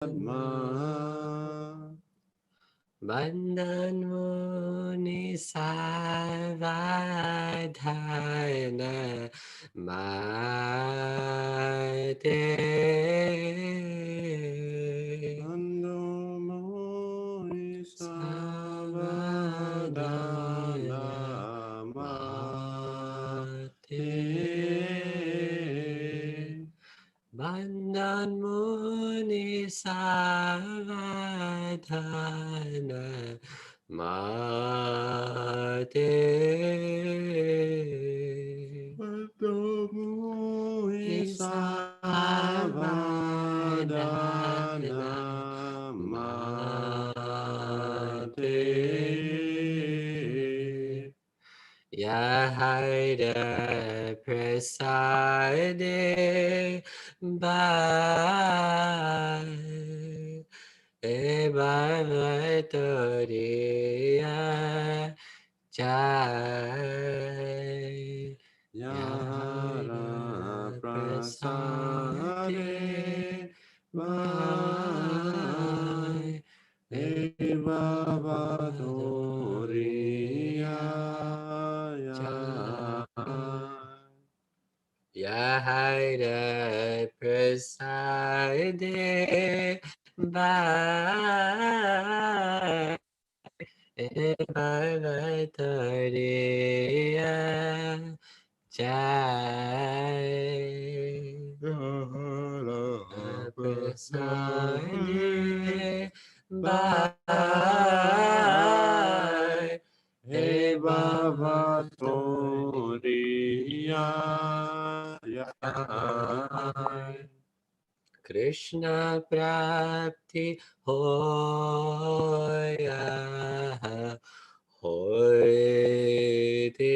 Bandhan muni savadhana mate. Bandhan muni savadhana mate. Bandhan muni savadhana mate. Bandhan muni savadhana mate. Yahida prasade bye Bhavatoriya Jai Yara Yahida prasade prasade bhai eva Bhavatoriya vatoriya. Yahida prasade bye Bhavatoriya Jai Yara prasade Prasade bhai Bye eva Bhavatoriya vatoriya. Krishna Prapti Hoya Hoyte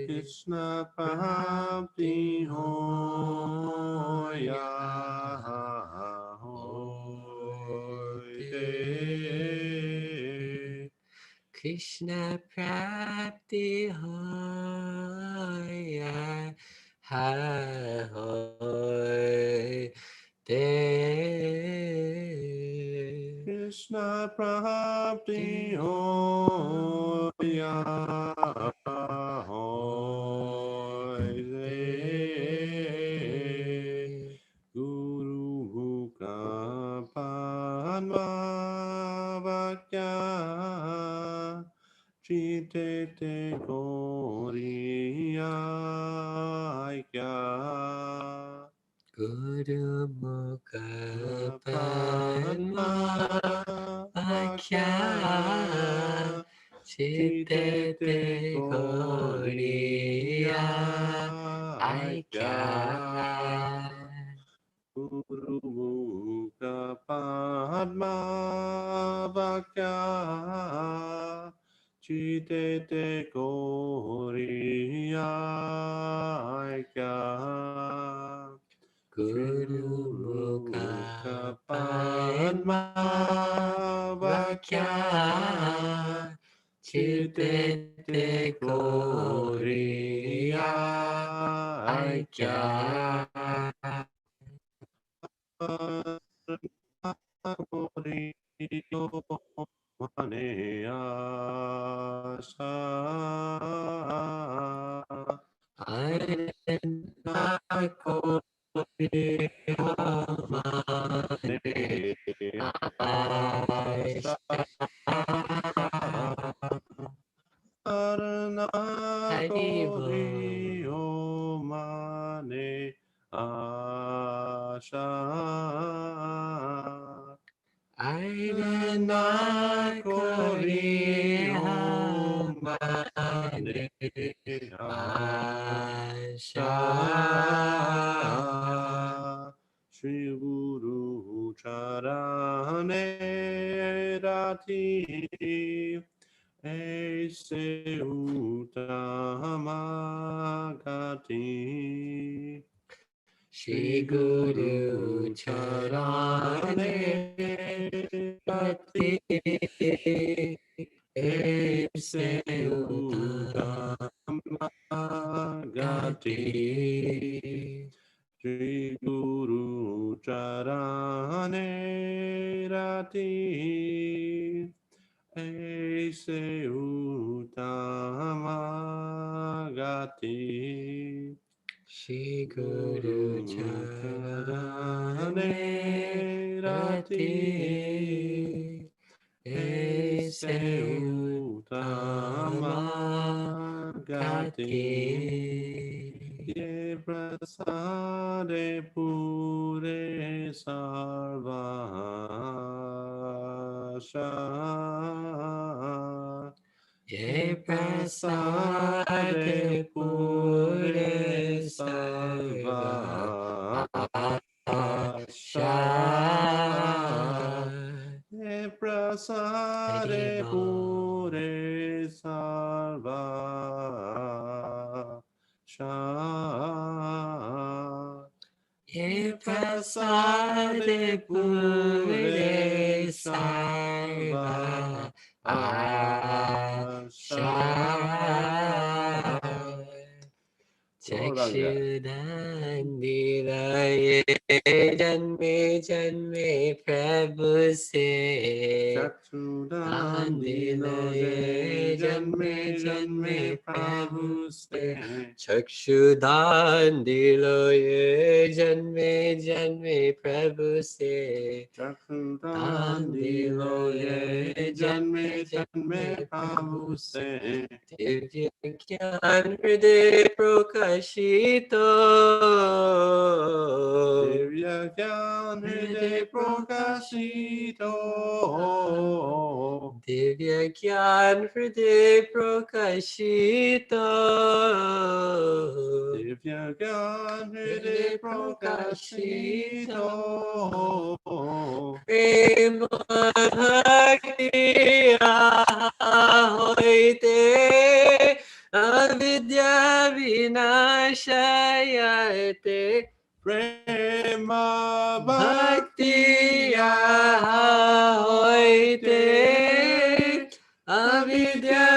Krishna Bhakti Hoya Hoite. Krishna Prapti Hoya Hoyte Krishna Bhakti Hoya Hoite. Guru Ka Padma Vakya Chite Te Goriya Aikya Guru Mukha Padma Padma Vakya Vakya Chite Chitte Te Te Goriya Goriya Aikya Aikya Guru Mukha Padma Vakya Chite Te Goriya Aikya Shri Guru Guru Mukha Kapadma Padma Vakya Vakya Chite Chitte Te Te Goriya Goriya Aikya Aikya Mane Asa Arana Kori Haribo Mane Asha Arana Kori Kori Mane Asha Asha Shri Guru Charane Rati Aise Uttamagati Shri Shri Guru Guru Charane Charane Rati Rati Ese Aise Uttamagati Uttamagati Shri Guru charane rati aise utama gati Shri Guru Guru charane Charane rati Rati aise Ese utama gati Gati Ye prasade pure sarvasha Ye prasade Prasade pure Pure sarvasha Sarvasha Ye prasade Haribo pure sarvasha Ye prasade Prasade pure Pure sarva Sarvasha Gauranga. Chakshudandiraye Janme Janme Prabhu Se Chakshudandinoye Andilaye janme Janme janme Janme prabhu Prabhu se Chakshudandiraye Janme Janme Prabhu Se Chakshudandinoye Andilaye janme Janme janme Janme prabhu Prabhu se Se Divya Gyan Hriday Prokashito Divya Gyan Hriday Prakashito Divya Gyan Hriday Prakashito Divya Gyan Hriday Hriday Prakashito Prakashito Prema Bhakti Ahoite Avidya Vinashayate Prema Bhakti Bhakti Ahoite Ahoite Avidya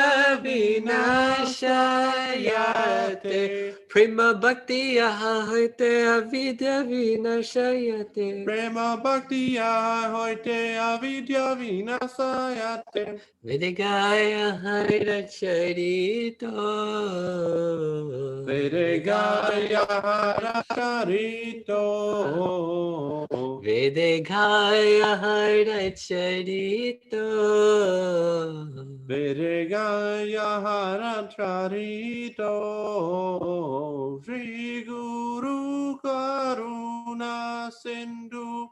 Vinashayate Vinashayate Prema Bhakti Ahoite Avidya Vinashayate Prema Bhakti Ahoite Avidya Vinasayate Vidigaya Haira Charito Vedegaya Haracharito Vidigaya Haira Charito Vedegaya Haracharito Shri Guru Karuna Sindhu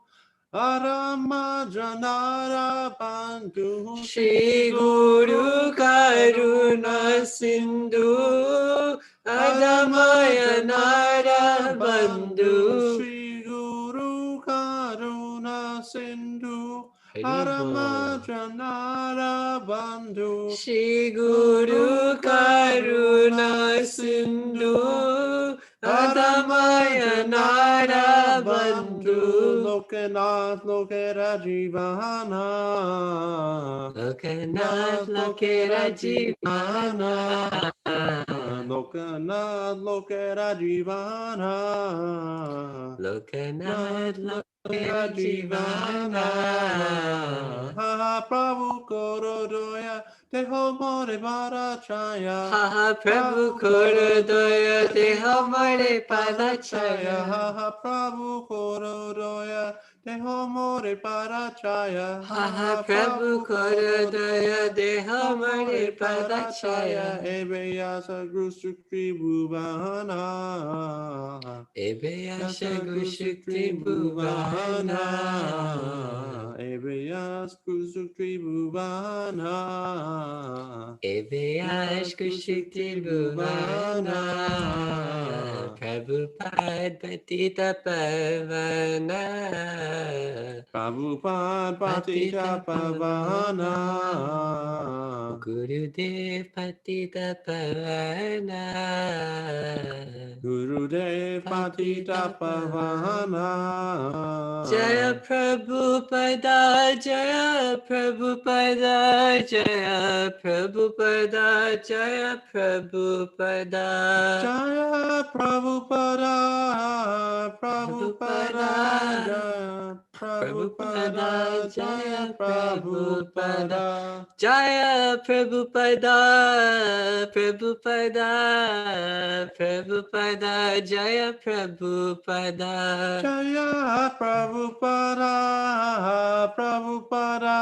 Arama Janara Bantu Shri Guru Karuna Sindhu Adamaya Nara Bandhu Shri Guru Karuna Sindhu Haribo Aramajanara Bandhu Shri Guru Karuna Sindhu Adamaya Nara Bandhu Lokanath Lokera Jivana Lokanath Lokera Jivana Lokanath Lokera Jivana Lokanath Lokera Jivana Jivana Ha Prabhu Korodoya Teho More Barachaya Ha Prabhu Korodoya Deha Mare Parachaya Padachaya Ha Prabhu Korodoya Teho More Parachaya Ha Prabhu Korodoya Deha Mare Parachaya Padachaya Ebeyasa Grusukri Bhuvana Ebeyasha Yasa Gushukti Grusukri Bhuvana Bhuvana Ebeyas Grusukri Bhuvana Ebeyash Gushukti Bhuvana Prabhupada Patita Pavana Prabhupada Patita Pavana Gurudev Patita Pavana Gurudev Patita Pavana Jaya Prabhupada, Jaya Prabhupada, Jaya Prabhupada, Jaya Prabhupada. Jaya Prabhupada, Prabhupada, Prabhupada, Jaya Prabhupada. Jaya Prabhupada, Prabhupada, Prabhupada, Jaya Prabhupada. Jaya Prabhupada, Prabhupada,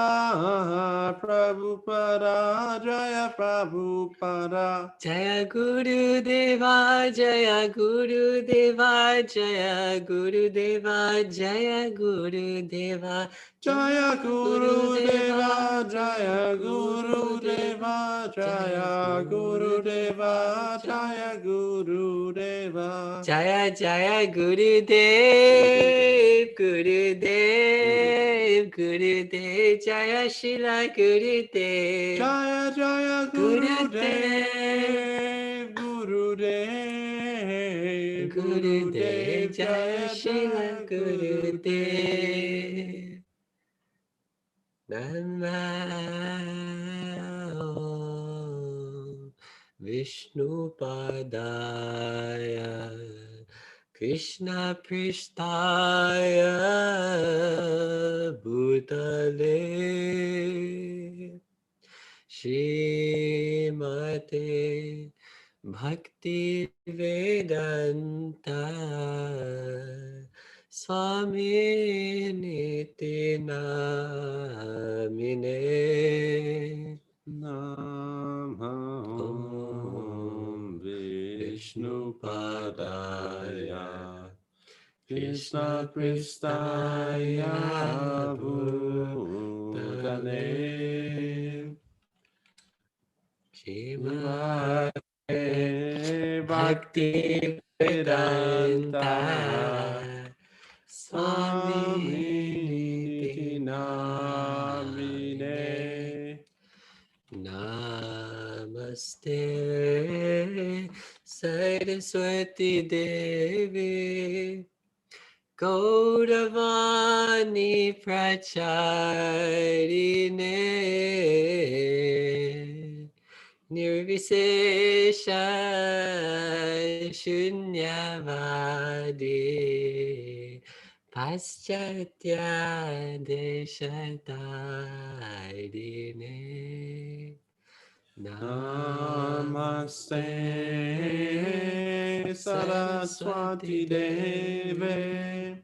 Prabhupada, Jaya Prabhupada. Jaya Guru Deva, Jaya Guru Deva, Jaya Guru Deva, Jaya Guru Deva. Jaya Guru Deva, Jaya Guru Deva, Jaya Guru Deva, Jaya Guru Deva. Jaya Jaya Guru Dev, Guru Dev, Guru Dev, Jaya Shila Guru Dev. Jaya Jaya Guru Dev, Guru Dev, Guru Dev, Jaya Jaya Shila Jaya Guru Guru Dev. Namo Vishnu Padaya Krishna Prishtaya Bhutale Shrimate Bhakti Vedanta Swami Niti Namine Namah Vishnu Padaya Krishna Pristaya Bhutale Shrimate Bhakti Vedanta Swami Niti Namine Namaste Saraswati Devi Gauravani Pracharine Nirvisesha Shunyavadi Paschatya Deshatarine Namaste Saraswati Deve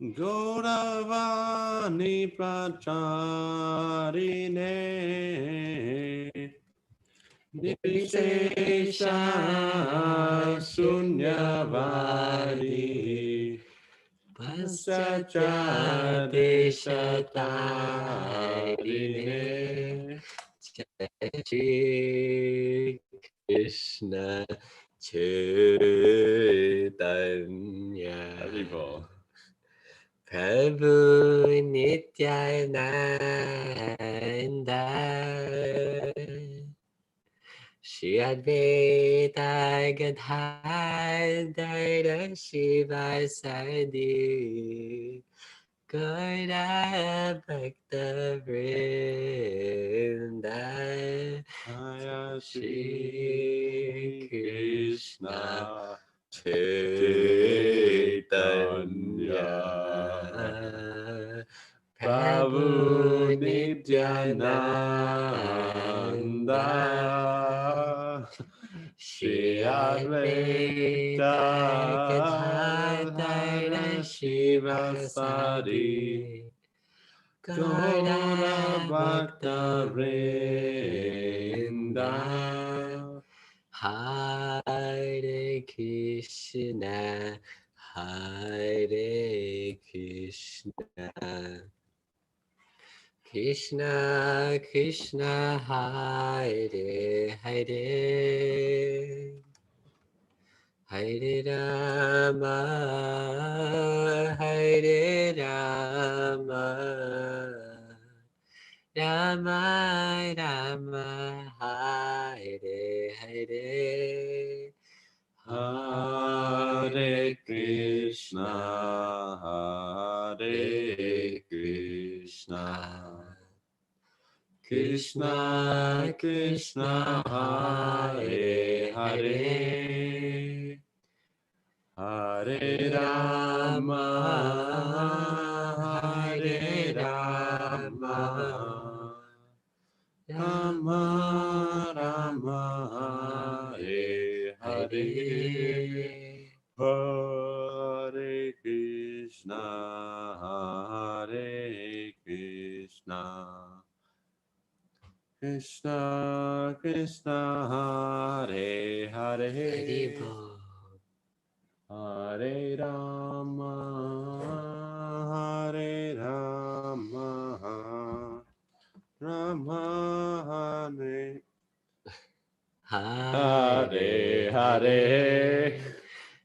Gauravani Pracharine Nirvishesha Sunyavadi Paschatya Deshatarine Shri Krishna Chaitanya Prabhu Nityananda Shri Advaita Gadadhara Shivasadi Gaura Bhakta Vrinda Jaya Shri Shri Krishna Chaitanya Prabhu Prabhu Nityananda Nityananda Shri Shri Advaita Gadadhara Advaita Shivasadi Shivasadi Gaura Gaura Bhakta Bhakta Vrinda Vrinda Hare Krishna Hare Krishna Krishna Krishna Hare Hare Hare Rama Hare Rama Rama Rama Hare Hare Hare Krishna Hare Krishna. Krishna Krishna Krishna Hare Hare Hare Rama Hare Rama Rama Rama Hare Hare Hare Krishna Hare Krishna Krishna Krishna Hare Hare Haribo. Hare Rama Hare Rama Rama Hare Hare Hare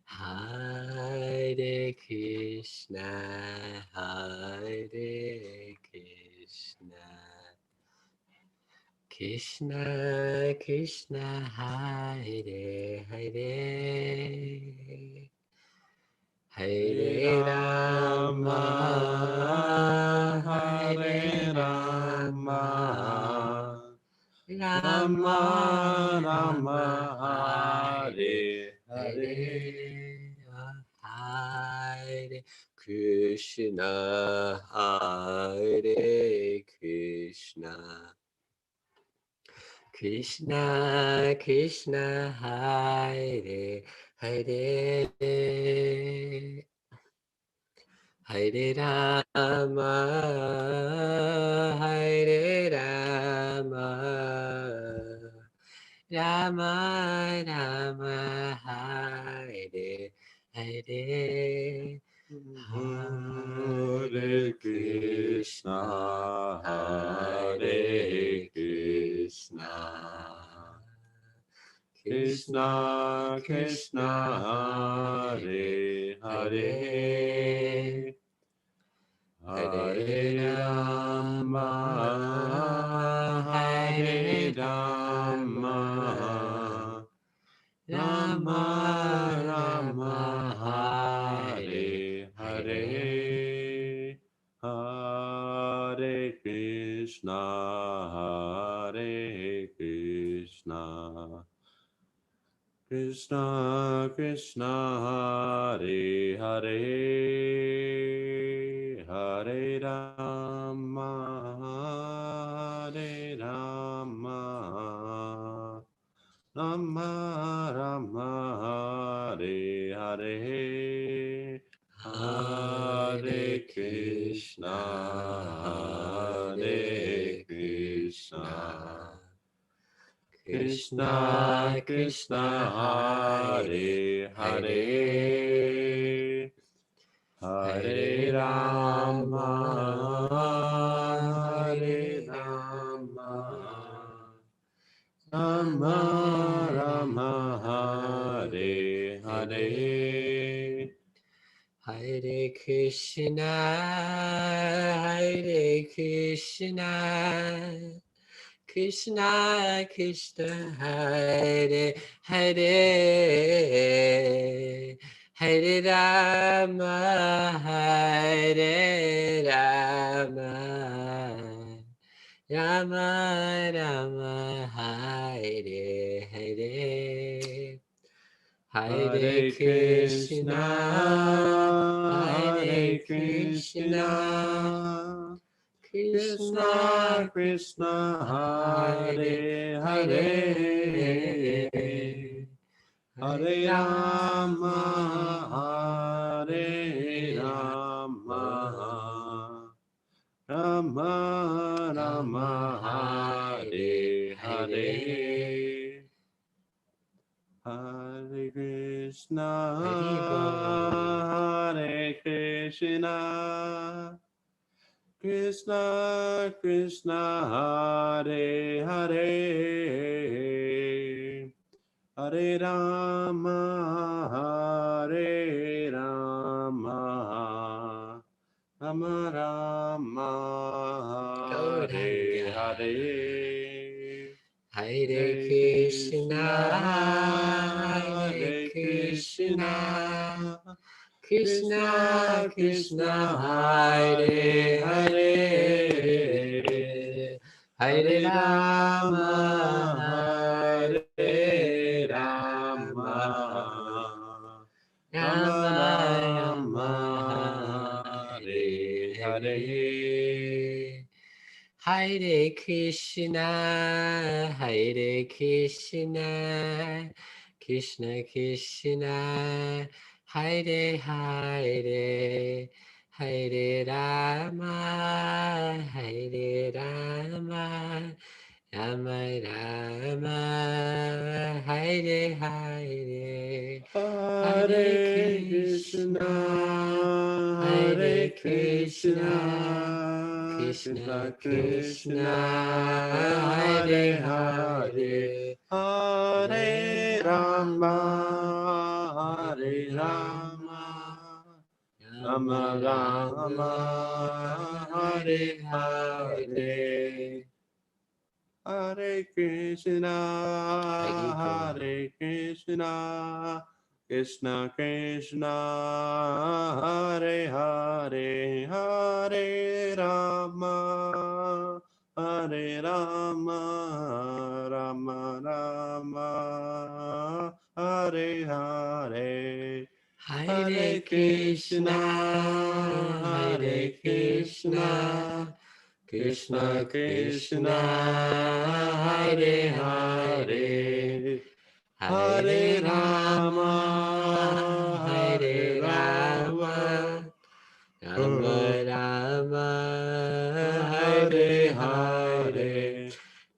Hare Krishna, Hare Krishna, Krishna Krishna, Hare Hare, Hare Rama, Hare Rama, Rama Rama, Hare Hare, Hare Krishna, Hare Krishna, Krishna Krishna, Hare Hare, Hare Rama, Hare Rama, Rama Rama, Hare Hare, Hare Krishna Hare Krishna Krishna Krishna Hare Hare Hare Rama Hare Rama Rama Rama Hare Hare Hare Krishna Hare Krishna Krishna Krishna Hare Hare Hare Rama Hare Rama Rama Rama Hare Hare Hare Krishna Hare Krishna Krishna Krishna Hare Hare Hare Rama Hare Rama Rama Rama Hare Hare Hare Krishna, Hare Krishna, Krishna Krishna, Hare Hare, Hare Rama, Hare Rama, Rama Rama, Hare Hare, Hare Krishna, Hare Krishna, Krishna Krishna Krishna Hare Hare Hare Rama Hare Rama Rama Rama Hare Hare Hare Krishna Hare Krishna Krishna Krishna Hare Hare Hare Rama Hare Rama Rama Rama Hare Hare Hare Krishna, Hare Krishna, Krishna Krishna Hare Hare Hare Hare Rama Rama, Hare Hare Rama Rama, Rama Rama Rama Rama, Hare Hare Hare. Hare Hare Krishna, Hare Krishna, Krishna Krishna, Hare Hare, Hare Rama, Hare Rama, Rama Rama, Hare Hare, Hare Hare Krishna, Krishna, Hare Hare Krishna, Krishna, Krishna Krishna Krishna, Krishna, Hare Hare Hare, Hare, Hare Hare Rama, Rama, Hare Hare Rama, Rama, Rama Rama Rama, Rama, Hare Hare Hare. Hare. Hare Krishna, Thank you. Hare Krishna, Krishna Krishna, Hare Hare, Hare Rama, Hare Rama, Rama Rama, Hare Hare. Hare Hare Krishna, Krishna, Hare Hare Krishna, Krishna, Krishna Krishna Krishna, Krishna, Hare Hare Hare, Hare, Hare Hare Rama, Rama, Hare Hare Rama, Rama, Rama Rama, Hare Hare Hare. Hare.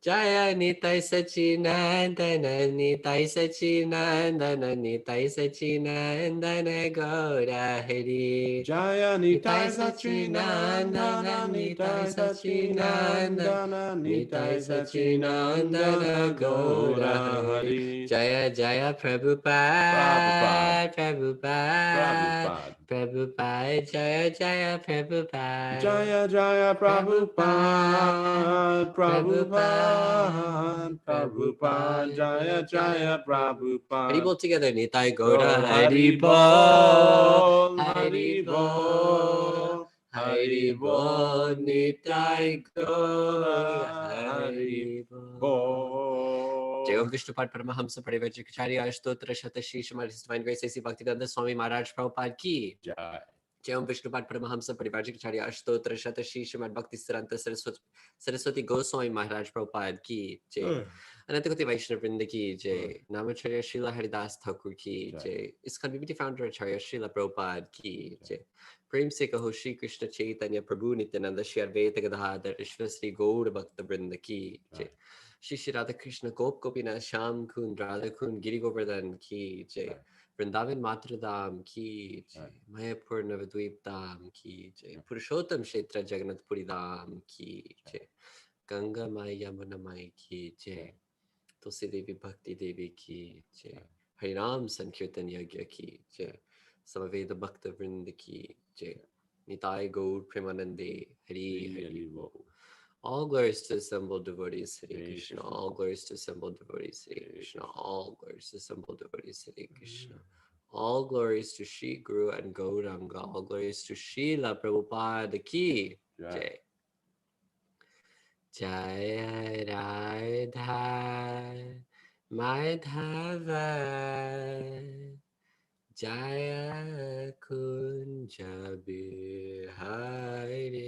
Jaya Nitai Sachinandana, Nitai Sachinandana, Nitai Sachinandana, Gaura Hari. Jaya Nitai Nitai Sachinandana, Sachinandana, Nitai Nitai Sachinandana, Sachinandana, Nitai Nitai Sachinandana, Sachinandana, Gaura Gaura Hari. Hari. Jaya Jaya Prabhupada, Prabhupada, Prabhupada, Prabhupada. Prabhupada, Jaya Jaya Prabhupada. Jaya Jaya Prabhupada, Prabhupada, Prabhupada, Prabhupada, Prabhupada, Jaya Prabhupada, Jaya Jaya Prabhupada. Prabhupada. Haribol together, Nitai Gaura, Oh, Hari Haribol, Bol, Hari Haribol, Bol, Hari Haribol, Bol, Nitai Nitai Gaura, Gora, Hari Haribol. Jai Om Bol. Vishnupad Paramahamsa Parivajikacharya Ashtotra Shatashi Shamar His Divine Grace A.C. Bhaktivedanta Swami Maharaj Prabhupada Ki. Jai. Jai Om Vishnupad Paramahamsa Parivajikacharya Ashtotra Shatashi Shamar Bhakti Saranta Saraswati Goswami Maharaj Prabhupada Ki. Jai. Anantakoti Vaishnava Vrinda Ki. Jai. Namacharya Srila Haridas Thakur Ki. Jai. Iskon BBT Founder Acharya Srila Prabhupada Ki. Jai. Prem Se Kaho Shri Krishna Chaitanya Prabhu Nityananda Shri Advaita Gadadhar Ishvasri Gaur Bhakta Vrinda Ki. Jai. Shri Shri Radha Krishna Gop Gopinath Sham Kund Radha Kund Giri Govardhan Ki Jai. Vrindavan Matradam Ki Jai. Mayapur Navadvip Dham Ki Jai. Purushottam Kshetra Jagannath Puri Dham Ki Jai. Ganga Maya Yamuna Mai Ki Jai. Tulsi Devi Bhakti Devi Ki Jai. Harinam Sankirtan Yagya Ki Jai. Samaveda Bhakta Vrinda Ki Jai. Nitai Gaur Premanande Hari Hari Bo. All glories to assembled devotees, Hare Krishna. All glories to assembled devotees, Hare Krishna. All glories to assembled devotees, Hare Krishna. All glories to Shri Guru and Gauranga. All glories to Srila Prabhupada Ki. Jai. Jaya Radha Madhava Jaya Kunja Bihari.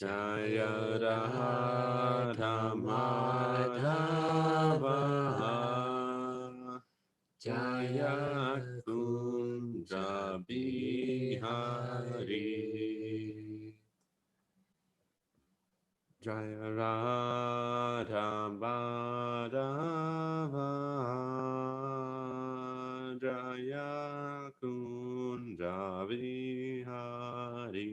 Jaya Radha Madhava, Jaya Kunja Bihari. Jaya Radha Madhava, Jaya Kunja Bihari.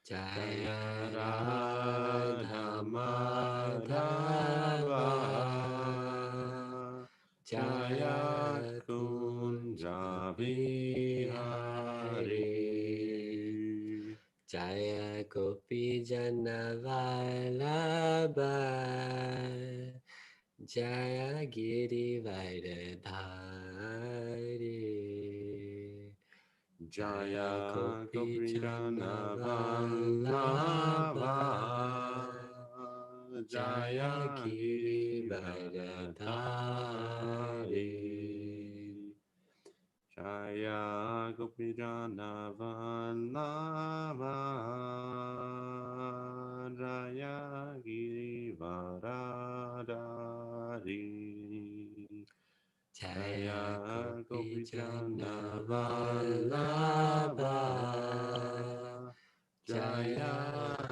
Jaya Radha Madhava, Jaya Kunja Bihari. Jaya Gopi Jana Vallabha Jaya Giri Vaidadhari Jaya Gopi Gopirana Vallabha Jaya Jaya Giri Giridharadhari Jaya Gopirana Vallabha Jaya Giridharadhari Jaya Gopi Jana Jana Vallabha Vallabha Jaya Jaya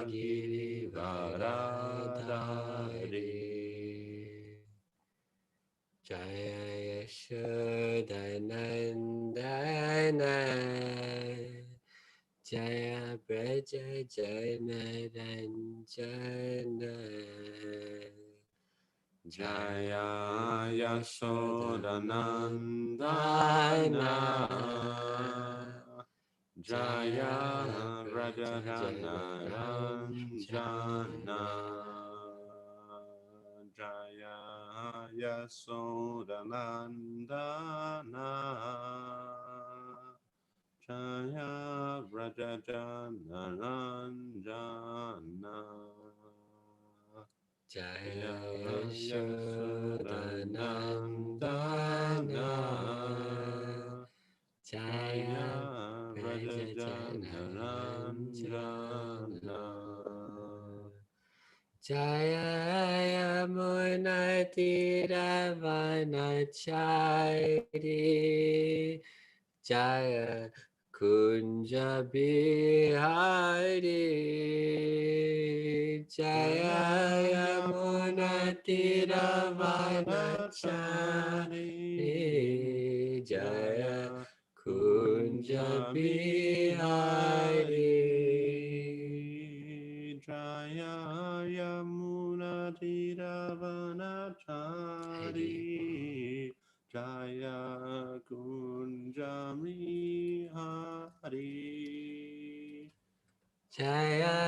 Giri Giridharadhari Jaya Yashodanandana Jaya Braja Janaranjana Jaya Yashodanandana Jaya Vrajajana Ranjana Jaya Yashodanandana Jaya Vrajajana Ranjana Jaya Yashodanandana Jaya Braja Janaranjana Jaya Yamunatiravanachari Jaya Kunja Bihari Jaya Yamunatiravanachari Jaya Kunja Bihari Jaya Yamuna Tiravanachari Jaya Kunjami Hari Jaya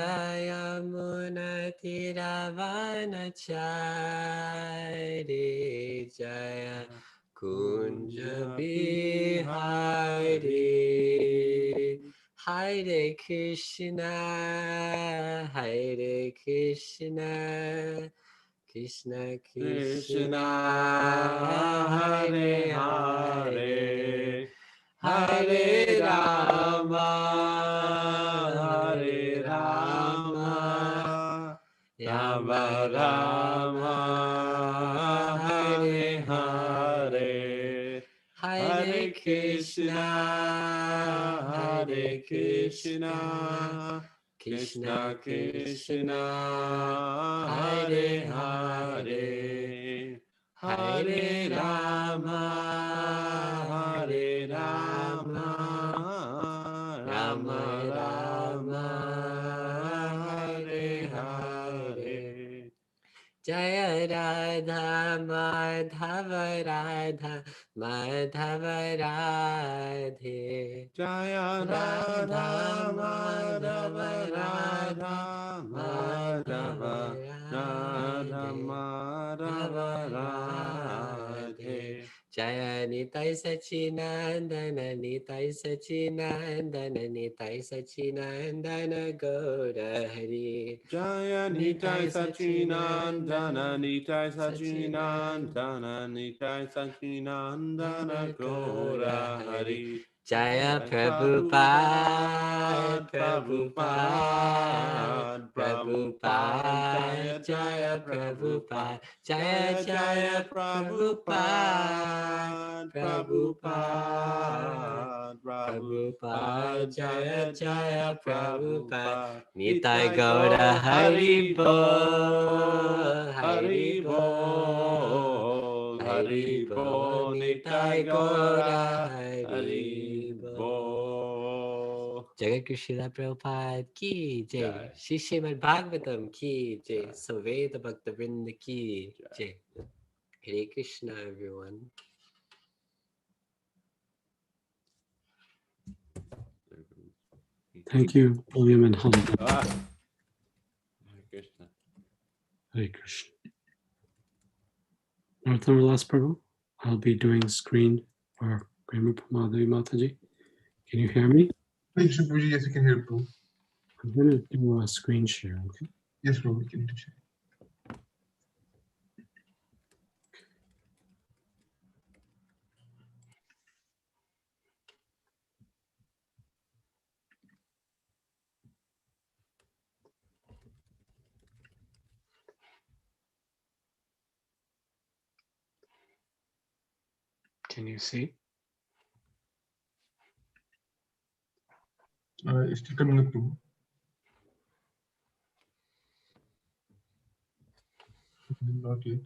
Yamunatiravanachari Jaya Kunja Bihari Hare Krishna Hare Krishna Krishna Krishna Hare Hare Hare Rama Hare Rama Rama Rama Hare Hare Hare Krishna Hare Krishna Krishna Krishna Hare Hare Hare Rama Hare Rama Rama Rama Hare Hare Jaya Radha Madhava Radha Madhava Radhe Jaya Radha Madhava Radha Madhava Radha Madhava Radhe Jaya Nitai Sachinandana Nitai Sachinandana Nitai Sachinandana Gaura Hari Jaya Nitai Sachinandana Nitai Sachinandana Nitai Sachinandana Gaura Hari Jaya Prabhupada Prabhupada Prabhupada Jaya Prabhupada Jaya Jaya Prabhupada Prabhupada Prabhupada Jaya Jaya Prabhupada Nitai Gaura Hari Bol Hari Bol Hari Bol Nitai Gaura Hari Bol Jagat Krishna Prabhupada ki jai Shri Srimad Bhagavatam ki jai Saveda Bhakta Vrinda ki jai Hare Krishna everyone. Thank you, William and Holly. Hare Krishna. Hare Krishna. Narottam Prabhu, I'll be doing screen for Grandma Madhavi Mataji. Can you hear me? Yes, you can hear, Prabhu. I'm going to do a screen share, okay? Yes, Prabhu, we can do share. Can you see? It's still coming up, Prabhu. Not yet.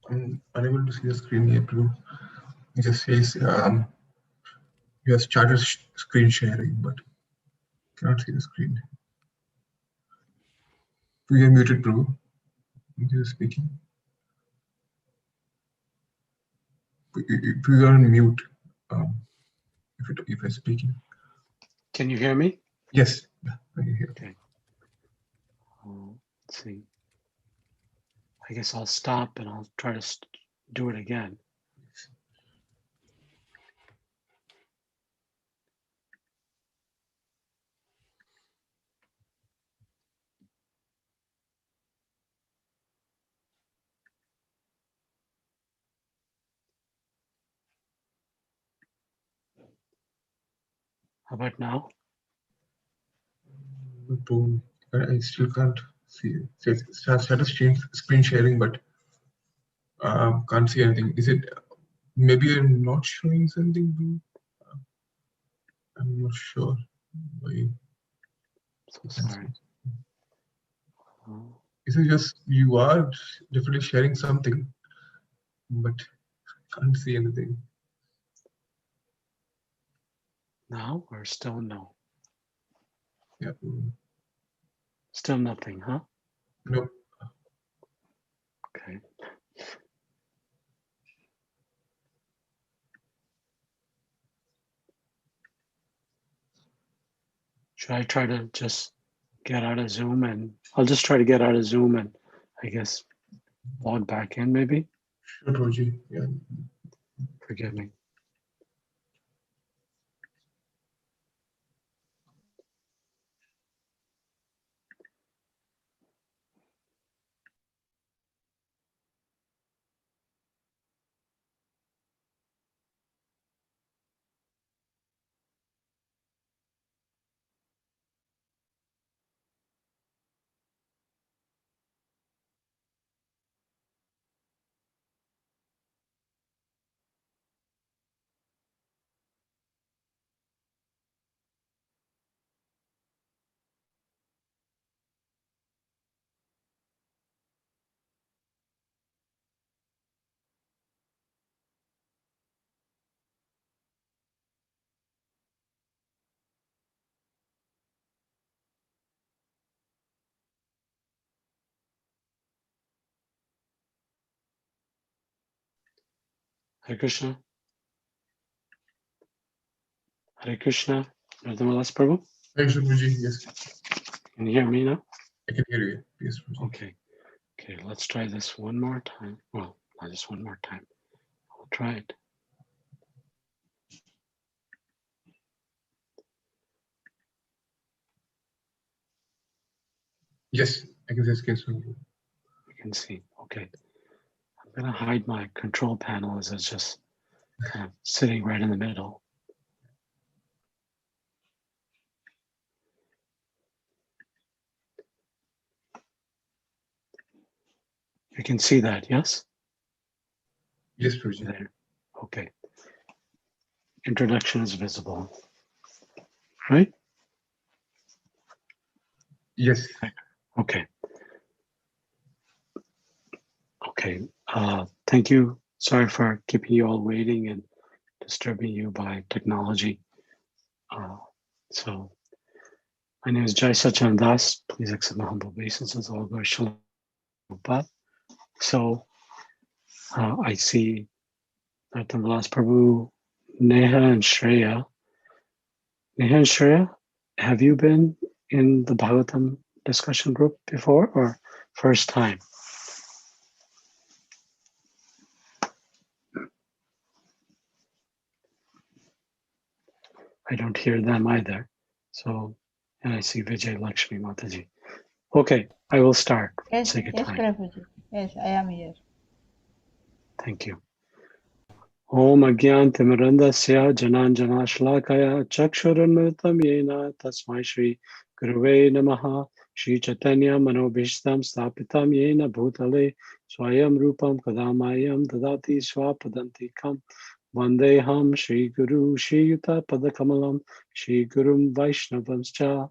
I'm unable to see the screen yet, Prabhu. It just says you have started screen sharing, but cannot see the screen. We are muted, Prabhu. You're speaking. If you are on mute, if I'm speaking. Can you hear me? Yes, yeah, I can hear. Okay. Let's see. I guess I'll stop and I'll try to do it again. How about now? Prabhu, I still can't see it. It says started screen sharing, but can't see anything. Is it maybe I'm not showing something, Prabhu? I'm not sure why. So sorry. Is it just you are definitely sharing something, but can't see anything? Now or still no? Yeah. Still nothing, huh? No. Okay. Should I try to just get out of Zoom and I'll just try to get out of Zoom and I guess log back in maybe? Sure, Roji. Yeah. Forgive me. Hare Krishna. Hare Krishna. Narottam Prabhu. Thanks, Roji. Yes. Can you hear me now? I can hear you. Yes, Roji. Okay. Okay, let's try this one more time. Well, not just one more time. I'll try it. Yes, I can see the screen. You can see. Okay. I'm gonna hide my control panel as it's just kind of sitting right in the middle. You can see that, yes? Yes, Roji. There. Okay. Introduction is visible. Right? Yes. Okay. Okay. Thank you. Sorry for keeping you all waiting and disturbing you by technology. So my name is Jai Sacinandana Das. Please accept my humble obeisances. All go Shalom. So I see Narottam Prabhu, Neha, and Shreya. Neha and Shreya, have you been in the Bhagavatam discussion group before or first time? I don't hear them either. So, and I see Vijay Lakshmi Mataji. Okay, I will start. Yes, Sake of yes, time. Prabhuji. Yes, I am here. Thank you. Om Agyan Timirandasya Jananjana Shlakaya Chakshurunmritam Yena Tasmai Shri Guruve Namaha Shri Chaitanya Manobhishtam Stapitam Yena Bhutale Swayam Rupam Kadamayam Dadati Swapadantikam Vandeham Shri Guru Shri Yuta Padakamalam Shri Gurum Vaishnavamscha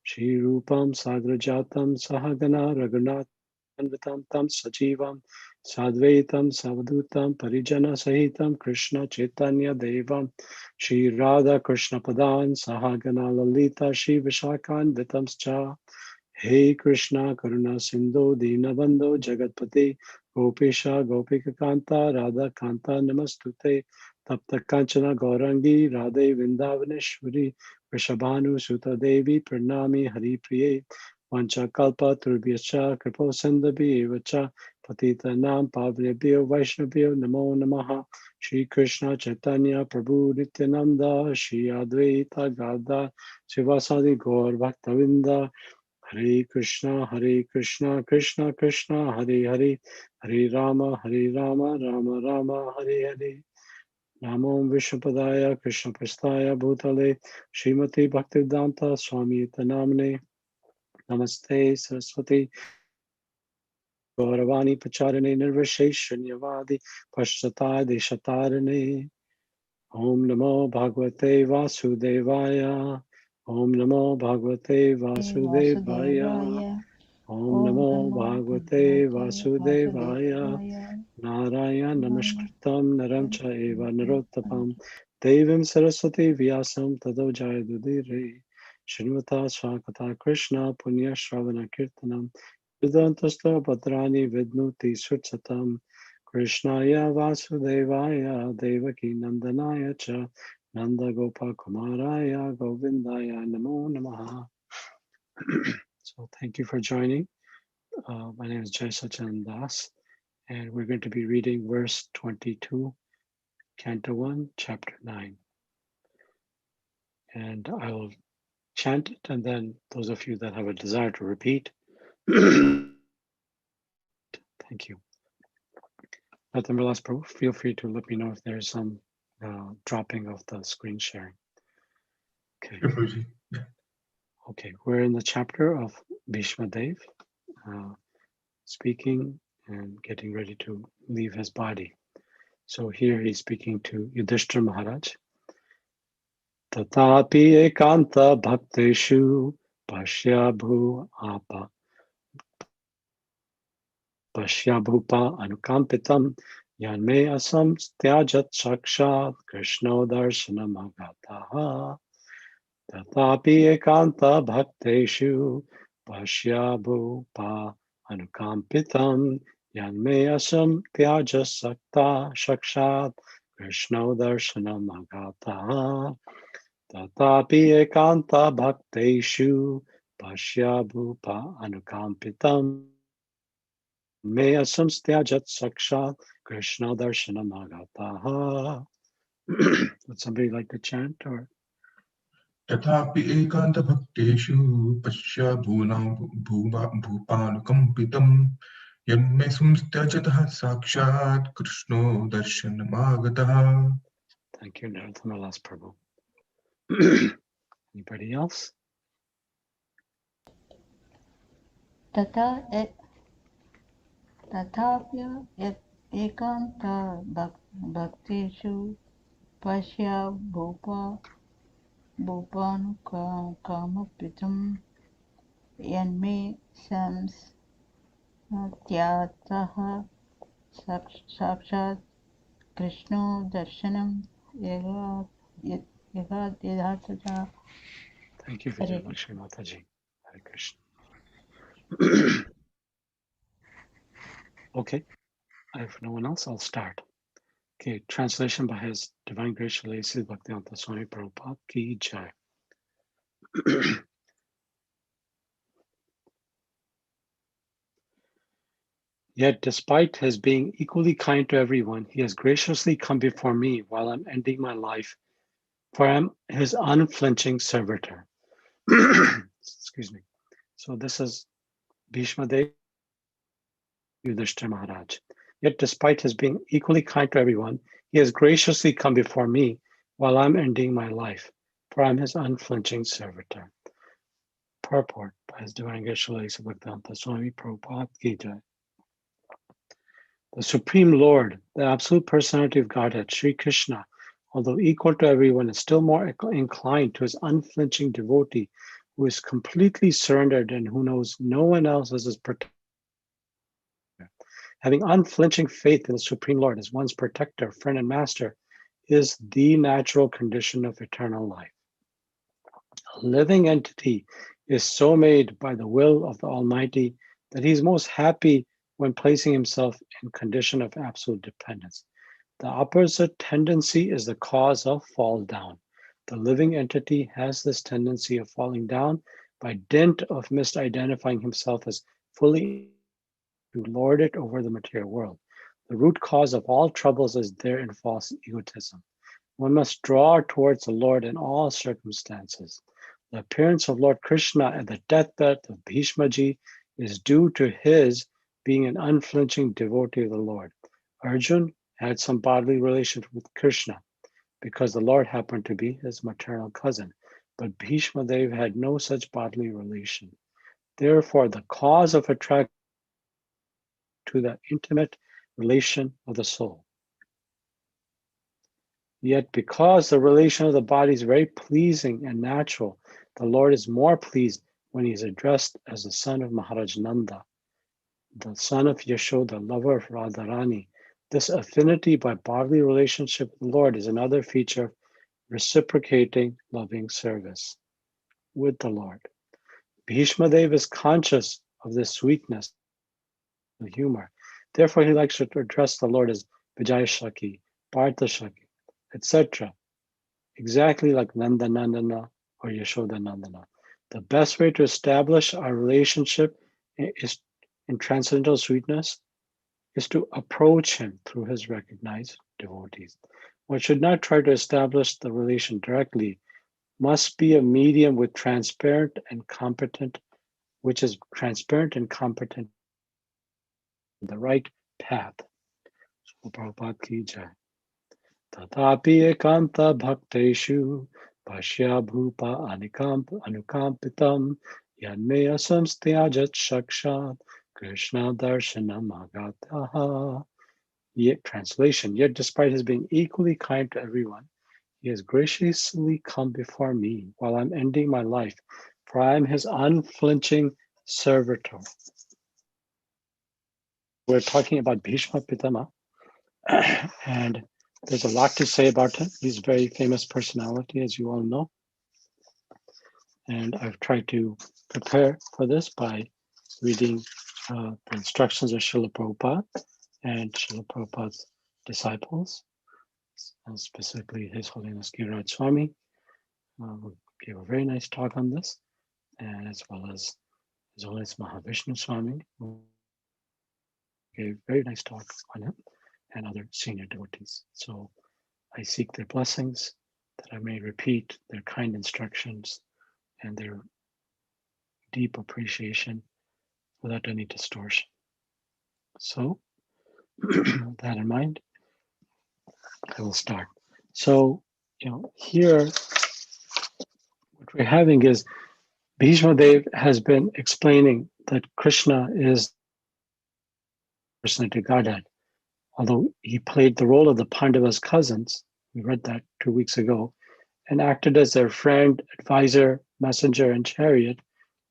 Shri Rupam Sagrajatam Sahagana Raghunath Anvitam Tam Sajivam Sadvaitam Savadutam Parijana Sahitam Krishna Chaitanya Devam Shri Radha Krishna Padan Sahagana Lalita Shri Vishakan Vitamscha Hey Krishna Karuna Sindhu Dinabandhu Jagatpati Gopesha Gopika Kanta Radha Kanta Namastute Tapta Kanchana Gaurangi Radhe Vrindavaneshwari Vrishabhanu Suta Devi Pranami Hari Priye Vancha Kalpa Turbhyascha Kripo Sandabhi Evacha Patita Nam Pavnebhyo Vaishnavyo Namo Namaha Shri Krishna Chaitanya Prabhu Nityananda Shri Advaita Gada Sivasadi Gaur Bhaktavinda Hare Krishna, Krishna Krishna, Hare Hare, Hare Rama, Rama Rama, Hare Hare. Namo Vishnupadaya, Krishna Prastaya, Bhutale, Srimati Bhaktivedanta Swami Tanamne, Namaste Saraswati, Gauravani Pacharane, Nirvisheshanyavadi, Pashtatai Deshatarane. Om Namo Bhagavate Vasudevaya. Om Namo Bhagavate Vasudevaya. Vasudevaya. Om Om Namo Namo Bhagavate Bhagavate Vasudevaya. Vasudevaya. Narayana Namo Namaskritam Naram Chaiva Narottapam Devim Saraswati Vyasam Tado Jayadudire Srimata Swakata Krishna Punya Shravana Kirtanam Vedantasta Patrani Vidnuti Sutsatam Krishnaya Vasudevaya Devaki Nandanaya Cha Nanda Gopa Kumaraya Govindaya Namo Namaha. So thank you for joining. My name is Jai Sacinandana Das, and we're going to be reading verse 22, Canto 1, Chapter 9. And I will chant it, and then those of you that have a desire to repeat, thank you. Nathamvilas Prabhu, feel free to let me know if there's some dropping of the screen sharing. Okay. Sure, Prabhuji. Yeah. Okay, we're in the chapter of Bhishma Dev, speaking and getting ready to leave his body. So here he's speaking to Yudhishthira Maharaj. Tatapi ekanta bhakteshu pashyabhu apa pashyabhupa anukampitam yanme asam tyajat sakshat krishno darshanam agataha. Tatapi ekanta bhakteshu pashyabhupa anukampitam yanme asam tyajat sakta sakshat krishno darshanam agataha. Tatapi ekanta bhakteshu pashyabhupa anukampitam me asamstyajat sakshat Krishna darshanam agataha. Would somebody like to chant or? Tathapi ekanta bhakteshu pasya bhupanukampitam yanme sumstyajatah sakshat krishno darshanamagataha. Thank you, Narottam Prabhu. Anybody else? Tatapya ekanta bhaktishu pasya bhupan kamapitam yanme samstyataha sakshat Krishno darshanam yagadhyatata. Thank you, Hare Vijay Lakshmi Mataji. Hare Krishna. Okay, if no one else, I'll start. Okay, translation by His Divine Grace Srila Bhaktivedanta Swami Prabhupada Ki Jai. Yet, despite his being equally kind to everyone, he has graciously come before me while I'm ending my life, for I am his unflinching servitor. Excuse me. So this is Bhishma Dev Yudhishthira Maharaj. Yet, despite his being equally kind to everyone, he has graciously come before me while I'm ending my life, for I'm his unflinching servitor. Purport by His Divine Grace Bhaktivedanta Swami Prabhupada Ki Jai. The Supreme Lord, the Absolute Personality of Godhead, Sri Krishna, although equal to everyone, is still more inclined to his unflinching devotee who is completely surrendered and who knows no one else as his protector. Having unflinching faith in the Supreme Lord as one's protector, friend, and master is the natural condition of eternal life. A living entity is so made by the will of the Almighty that he is most happy when placing himself in condition of absolute dependence. The opposite tendency is the cause of fall down. The living entity has this tendency of falling down by dint of misidentifying himself as fully to lord it over the material world. The root cause of all troubles is therein false egotism. One must draw towards the Lord in all circumstances. The appearance of Lord Krishna at the deathbed of Bhishmaji is due to his being an unflinching devotee of the Lord. Arjun had some bodily relation with Krishna because the Lord happened to be his maternal cousin, but Bhishma Dev had no such bodily relation. Therefore, the cause of attraction to the intimate relation of the soul. Yet because the relation of the body is very pleasing and natural, the Lord is more pleased when he is addressed as the son of Maharaj Nanda, the son of Yashoda, lover of Radharani. This affinity by bodily relationship with the Lord is another feature of reciprocating loving service with the Lord. Bhishma Dev is conscious of this sweetness and humor. Therefore, he likes to address the Lord as Vijay Shaki, Partha Shaki, etc., exactly like Nandanandana or Yashoda Nandana. The best way to establish our relationship is in transcendental sweetness is to approach him through his recognized devotees. One should not try to establish the relation directly, must be a medium with transparent and competent, which is transparent and competent, the right path. So Prabhupada ki jai. Tatapi ekanta bhakteshu Bhashya bhupa anukampitam Yanmaya samstyajat shakshat Krishna darshanam agataha. Yet, translation, yet despite his being equally kind to everyone, he has graciously come before me while I'm ending my life, for I am his unflinching servitor. We're talking about Bhishma Pitama, and there's a lot to say about him. He's a very famous personality, as you all know. And I've tried to prepare for this by reading the instructions of Srila Prabhupada and Srila Prabhupada's disciples, and specifically His Holiness Giriraj Swami, who gave a very nice talk on this, and as well as His Holiness Mahavishnu Swami, who gave a very nice talk on him, and other senior devotees. So I seek their blessings that I may repeat their kind instructions and their deep appreciation without any distortion. So, with that in mind, I will start. So, here, what we're having is Bhishma Dev has been explaining that Krishna is personality Godhead. Although he played the role of the Pandavas' cousins, we read that 2 weeks ago, and acted as their friend, advisor, messenger, and chariot,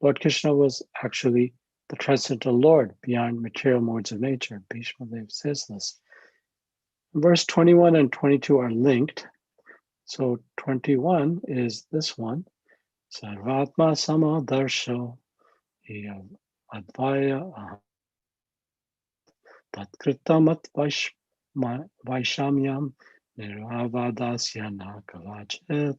Lord Krishna was actually the transcendental Lord beyond material modes of nature. Bhishma Dev says this. Verse 21 and 22 are linked. So 21 is this one. Sarvatma samadarsho advaya tatkritam vaishamyam niravadasyana kavachet.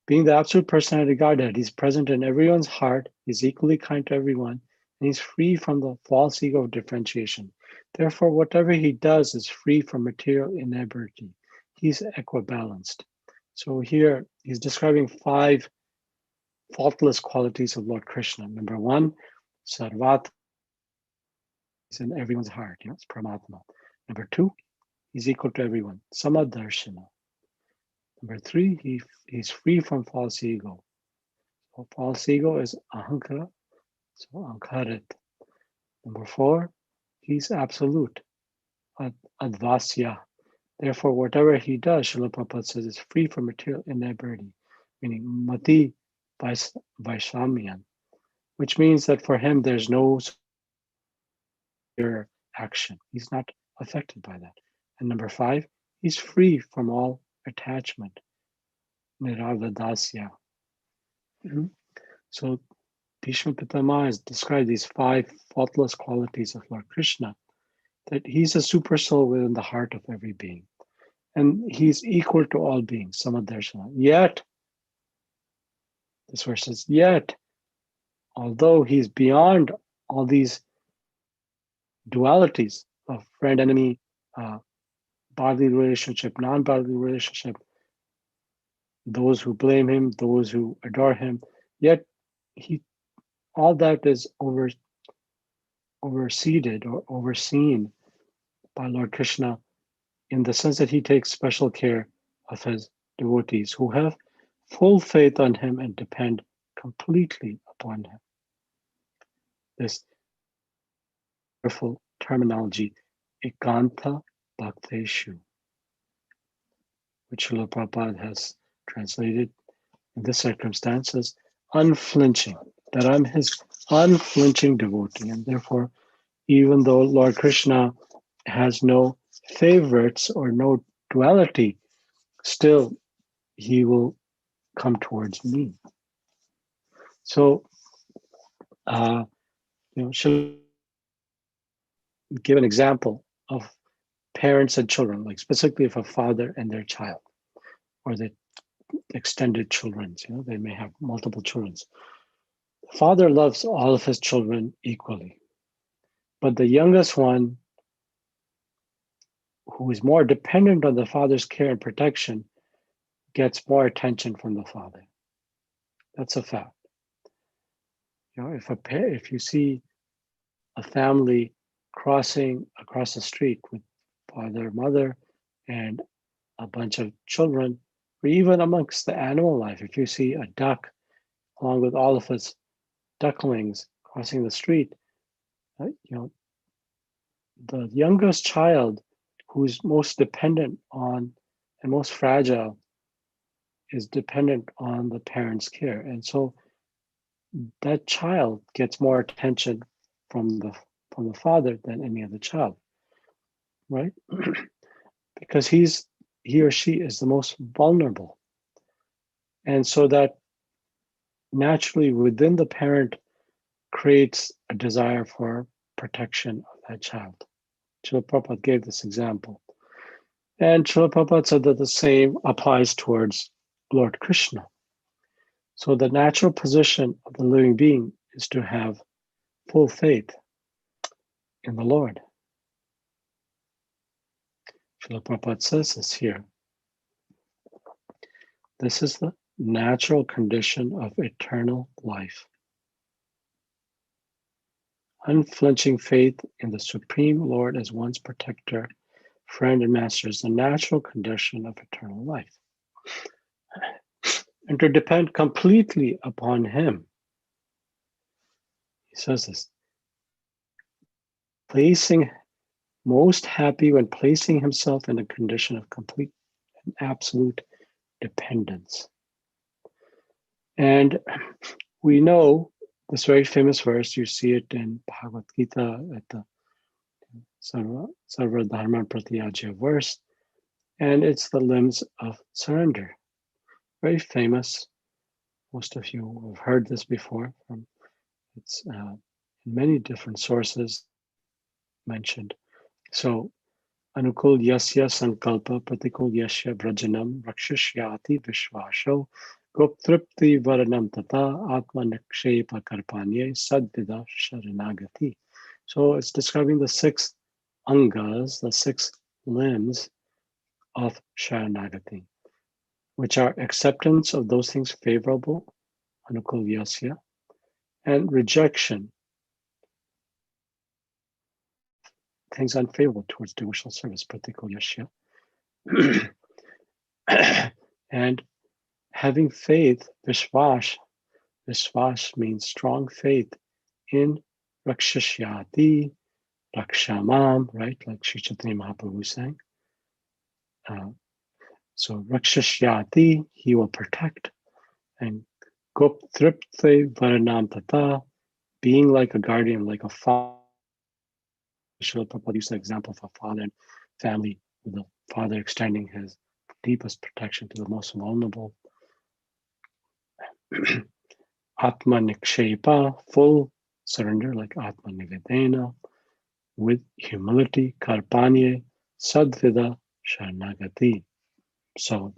Being the absolute personality Godhead, he's present in everyone's heart, he's equally kind to everyone, and he's free from the false ego of differentiation. Therefore, whatever he does is free from material inebriety. He's equibalanced. So here he's describing 5 faultless qualities of Lord Krishna. Number 1, Sarvat is in everyone's heart, it's Paramatma. Number 2, he's equal to everyone, Samadarshana. Number 3, he's free from false ego. So false ego is ahankara, so ankarit. Number 4, he's absolute, advasya. Therefore, whatever he does, Srila Prabhupada says, is free from material inebriety, meaning mati vaishamiyan, which means that for him there's no action. He's not affected by that. And number 5, he's free from all attachment, niravadasya. So Bhishma Pitama has described these 5 faultless qualities of Lord Krishna, that he's a super soul within the heart of every being. And he's equal to all beings, Samadarshana. Yet, this verse says, yet, although he's beyond all these dualities of friend, enemy, bodily relationship, non-bodily relationship, those who blame him, those who adore him, yet all that is overseeded or overseen by Lord Krishna, in the sense that he takes special care of his devotees who have full faith on him and depend completely upon him. This wonderful terminology, ikanta bhakteshu, which Srila Prabhupada has translated in this circumstance as unflinching, that I'm his unflinching devotee, and therefore, even though Lord Krishna has no favorites or no duality, still he will come towards me. So, she'll give an example of parents and children, like specifically of a father and their child, or the extended children. They may have multiple children. The father loves all of his children equally, but the youngest one, who is more dependent on the father's care and protection, gets more attention from the father. That's a fact. If you see a family crossing across the street with father, mother, and a bunch of children, or even amongst the animal life, if you see a duck along with all of its ducklings crossing the street, the youngest child, who's most dependent on and most fragile, is dependent on the parent's care. And so that child gets more attention from the father than any other child, right? Because he or she is the most vulnerable. And so that naturally within the parent creates a desire for protection of that child. Srila Prabhupada gave this example. And Srila Prabhupada said that the same applies towards Lord Krishna. So the natural position of the living being is to have full faith in the Lord. Srila Prabhupada says this here. This is the natural condition of eternal life. Unflinching faith in the Supreme Lord as one's protector, friend, and master is the natural condition of eternal life. And to depend completely upon him. He says this, most happy when placing himself in a condition of complete and absolute dependence. And we know this very famous verse, you see it in Bhagavad Gita at the Sarva Dharma Pratyajya verse, and it's the limbs of surrender. Very famous. Most of you have heard this before. It's in many different sources mentioned. So, Anukul Yasya Sankalpa Pratikul Yasya Brajanam Rakshashyati Vishvasho Goptripti varanam tata atma nikshepa karpanye sadvida sharanagati. So it's describing the 6 angas, the 6 limbs of sharanagati, which are acceptance of those things favorable, anukulyasya, and rejection, things unfavorable towards devotional service, pratikulyasya. And having faith, vishvash means strong faith in rakshashyati, rakshamam, right? Like Sri Chaitanya Mahaprabhu sang. So rakshashyati, he will protect. And goptripte varanam tata, being like a guardian, like a father. Srila Prabhupada used the example of a father and family, with the father extending his deepest protection to the most vulnerable. Atma nikshepa, full surrender, like Atma nivedena, with humility, karpanye, sadvida, sharanagati. So,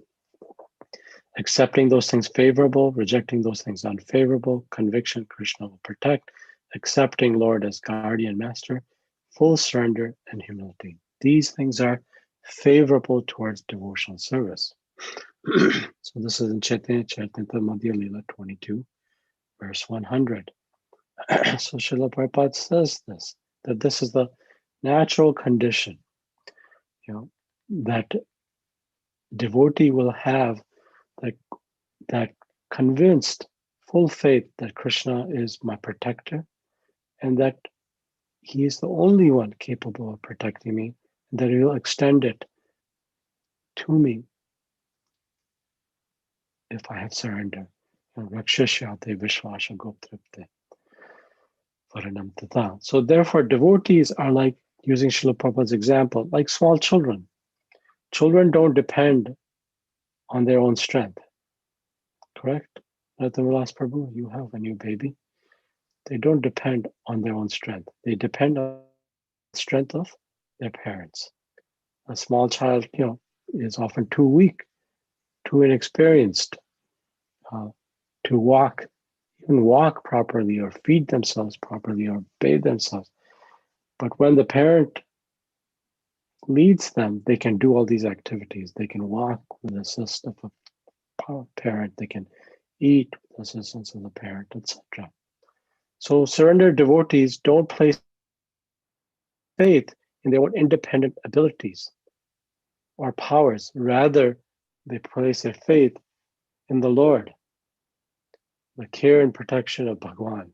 accepting those things favorable, rejecting those things unfavorable, conviction, Krishna will protect, accepting Lord as guardian master, full surrender, and humility. These things are favorable towards devotional service. So this is in Chaitanya Charitamrita Madhya Lila 22, verse 100. So Srila Prabhupada says this, that this is the natural condition, that devotee will have that convinced full faith that Krishna is my protector and that he is the only one capable of protecting me, and that he will extend it to me if I have surrendered. Rakshashyate vishvasha goptripte varanam tata. So therefore, devotees are like, using Srila Prabhupada's example, like small children. Children don't depend on their own strength. Correct? Rathavilas Prabhu, you have a new baby. They don't depend on their own strength. They depend on the strength of their parents. A small child, is often too weak, too inexperienced to even walk properly or feed themselves properly or bathe themselves. But when the parent leads them, they can do all these activities. They can walk with the assistance of a parent. They can eat with the assistance of the parent, etc. So surrendered devotees don't place faith in their own independent abilities or powers. Rather, they place their faith in the Lord, the care and protection of Bhagwan.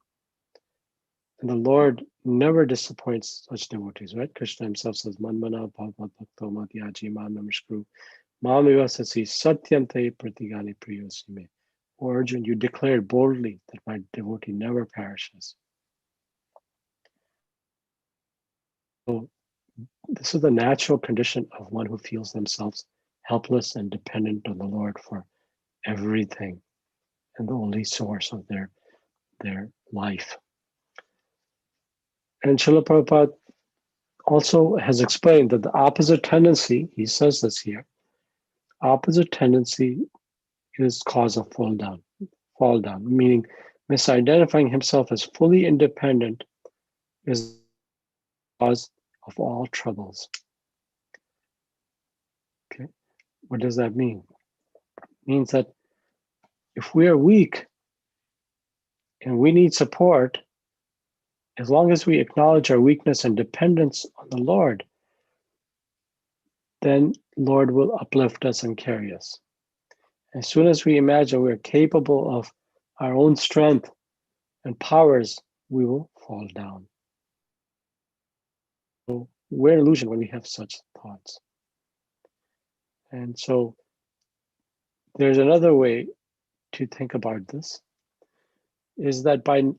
And the Lord never disappoints such devotees, right? Krishna himself says, Manmana bhavad bhakto madhyaji mam namashkru mam ivasasi satyam te pratigani priyosime. O Arjun, you declared boldly that my devotee never perishes. So this is the natural condition of one who feels themselves helpless and dependent on the Lord for everything and the only source of their life. And Srila Prabhupada also has explained that the opposite tendency, he says this here, opposite tendency is cause of fall down, meaning misidentifying himself as fully independent is the cause of all troubles. Okay, what does that mean? It means that if we are weak and we need support, as long as we acknowledge our weakness and dependence on the Lord, then Lord will uplift us and carry us. As soon as we imagine we're capable of our own strength and powers, we will fall down. So we're an illusion when we have such thoughts. And so there's another way to think about this, is that Srila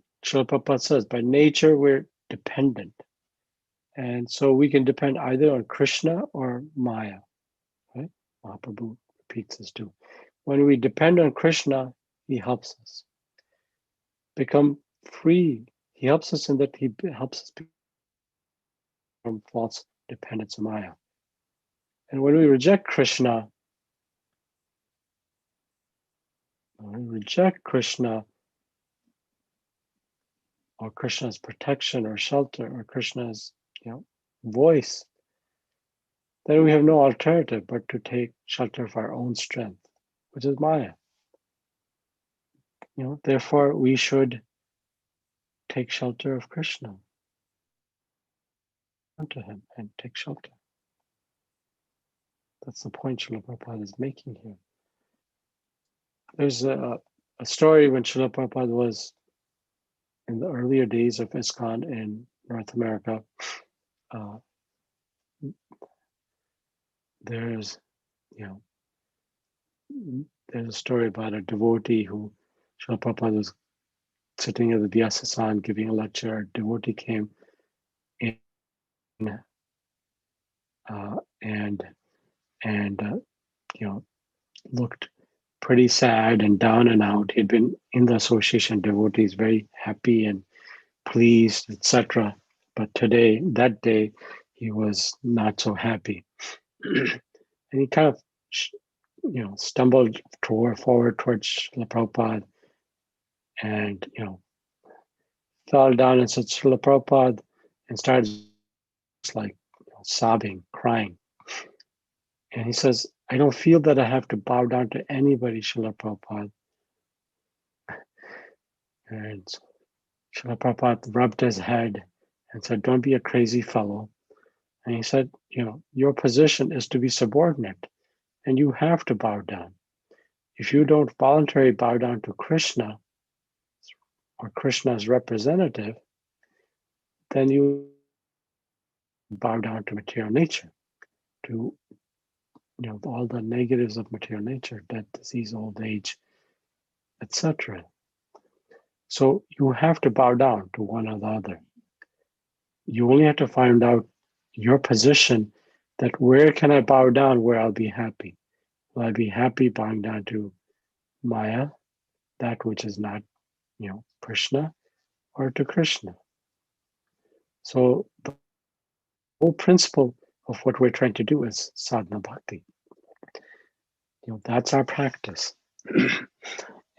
Prabhupada says, by nature we're dependent. And so we can depend either on Krishna or Maya, right? Mahaprabhu repeats this too. When we depend on Krishna, he helps us become free. He helps us in that he helps us from false dependence on Maya. And when we reject Krishna, reject Krishna or Krishna's protection or shelter or Krishna's voice, then we have no alternative but to take shelter of our own strength, which is Maya. Therefore we should take shelter of Krishna, turn to him and take shelter. That's the point Srila Prabhupada is making here. There's a story when Srila Prabhupada was in the earlier days of ISKCON in North America. There's a story about a devotee who Srila Prabhupada was sitting at the Vyasasan giving a lecture. A devotee came in and looked pretty sad and down and out. He'd been in the association devotees, very happy and pleased, etc. But that day, he was not so happy. And he kind of, stumbled forward towards Srila Prabhupada and, fell down and said, Srila Prabhupada, and started like sobbing, crying. And he says, I don't feel that I have to bow down to anybody, Srila Prabhupada. And Srila Prabhupada rubbed his head and said, don't be a crazy fellow. And he said, your position is to be subordinate and you have to bow down. If you don't voluntarily bow down to Krishna or Krishna's representative, then you bow down to material nature, to all the negatives of material nature, death, disease, old age, etc. So you have to bow down to one or the other. You only have to find out your position, that where can I bow down where I'll be happy? Will I be happy bowing down to Maya, that which is not, Krishna, or to Krishna? So the whole principle of what we're trying to do is sadhana bhakti. That's our practice.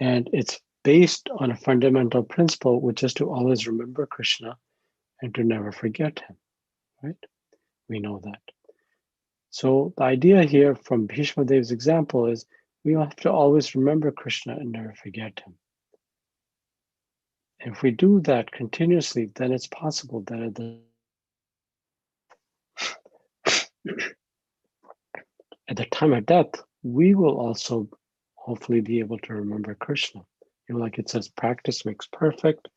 And it's based on a fundamental principle, which is to always remember Krishna and to never forget him, right? We know that. So the idea here from Bhishma Dev's example is we have to always remember Krishna and never forget him. If we do that continuously, then it's possible that at the time of death, we will also hopefully be able to remember Krishna. Like it says, practice makes perfect.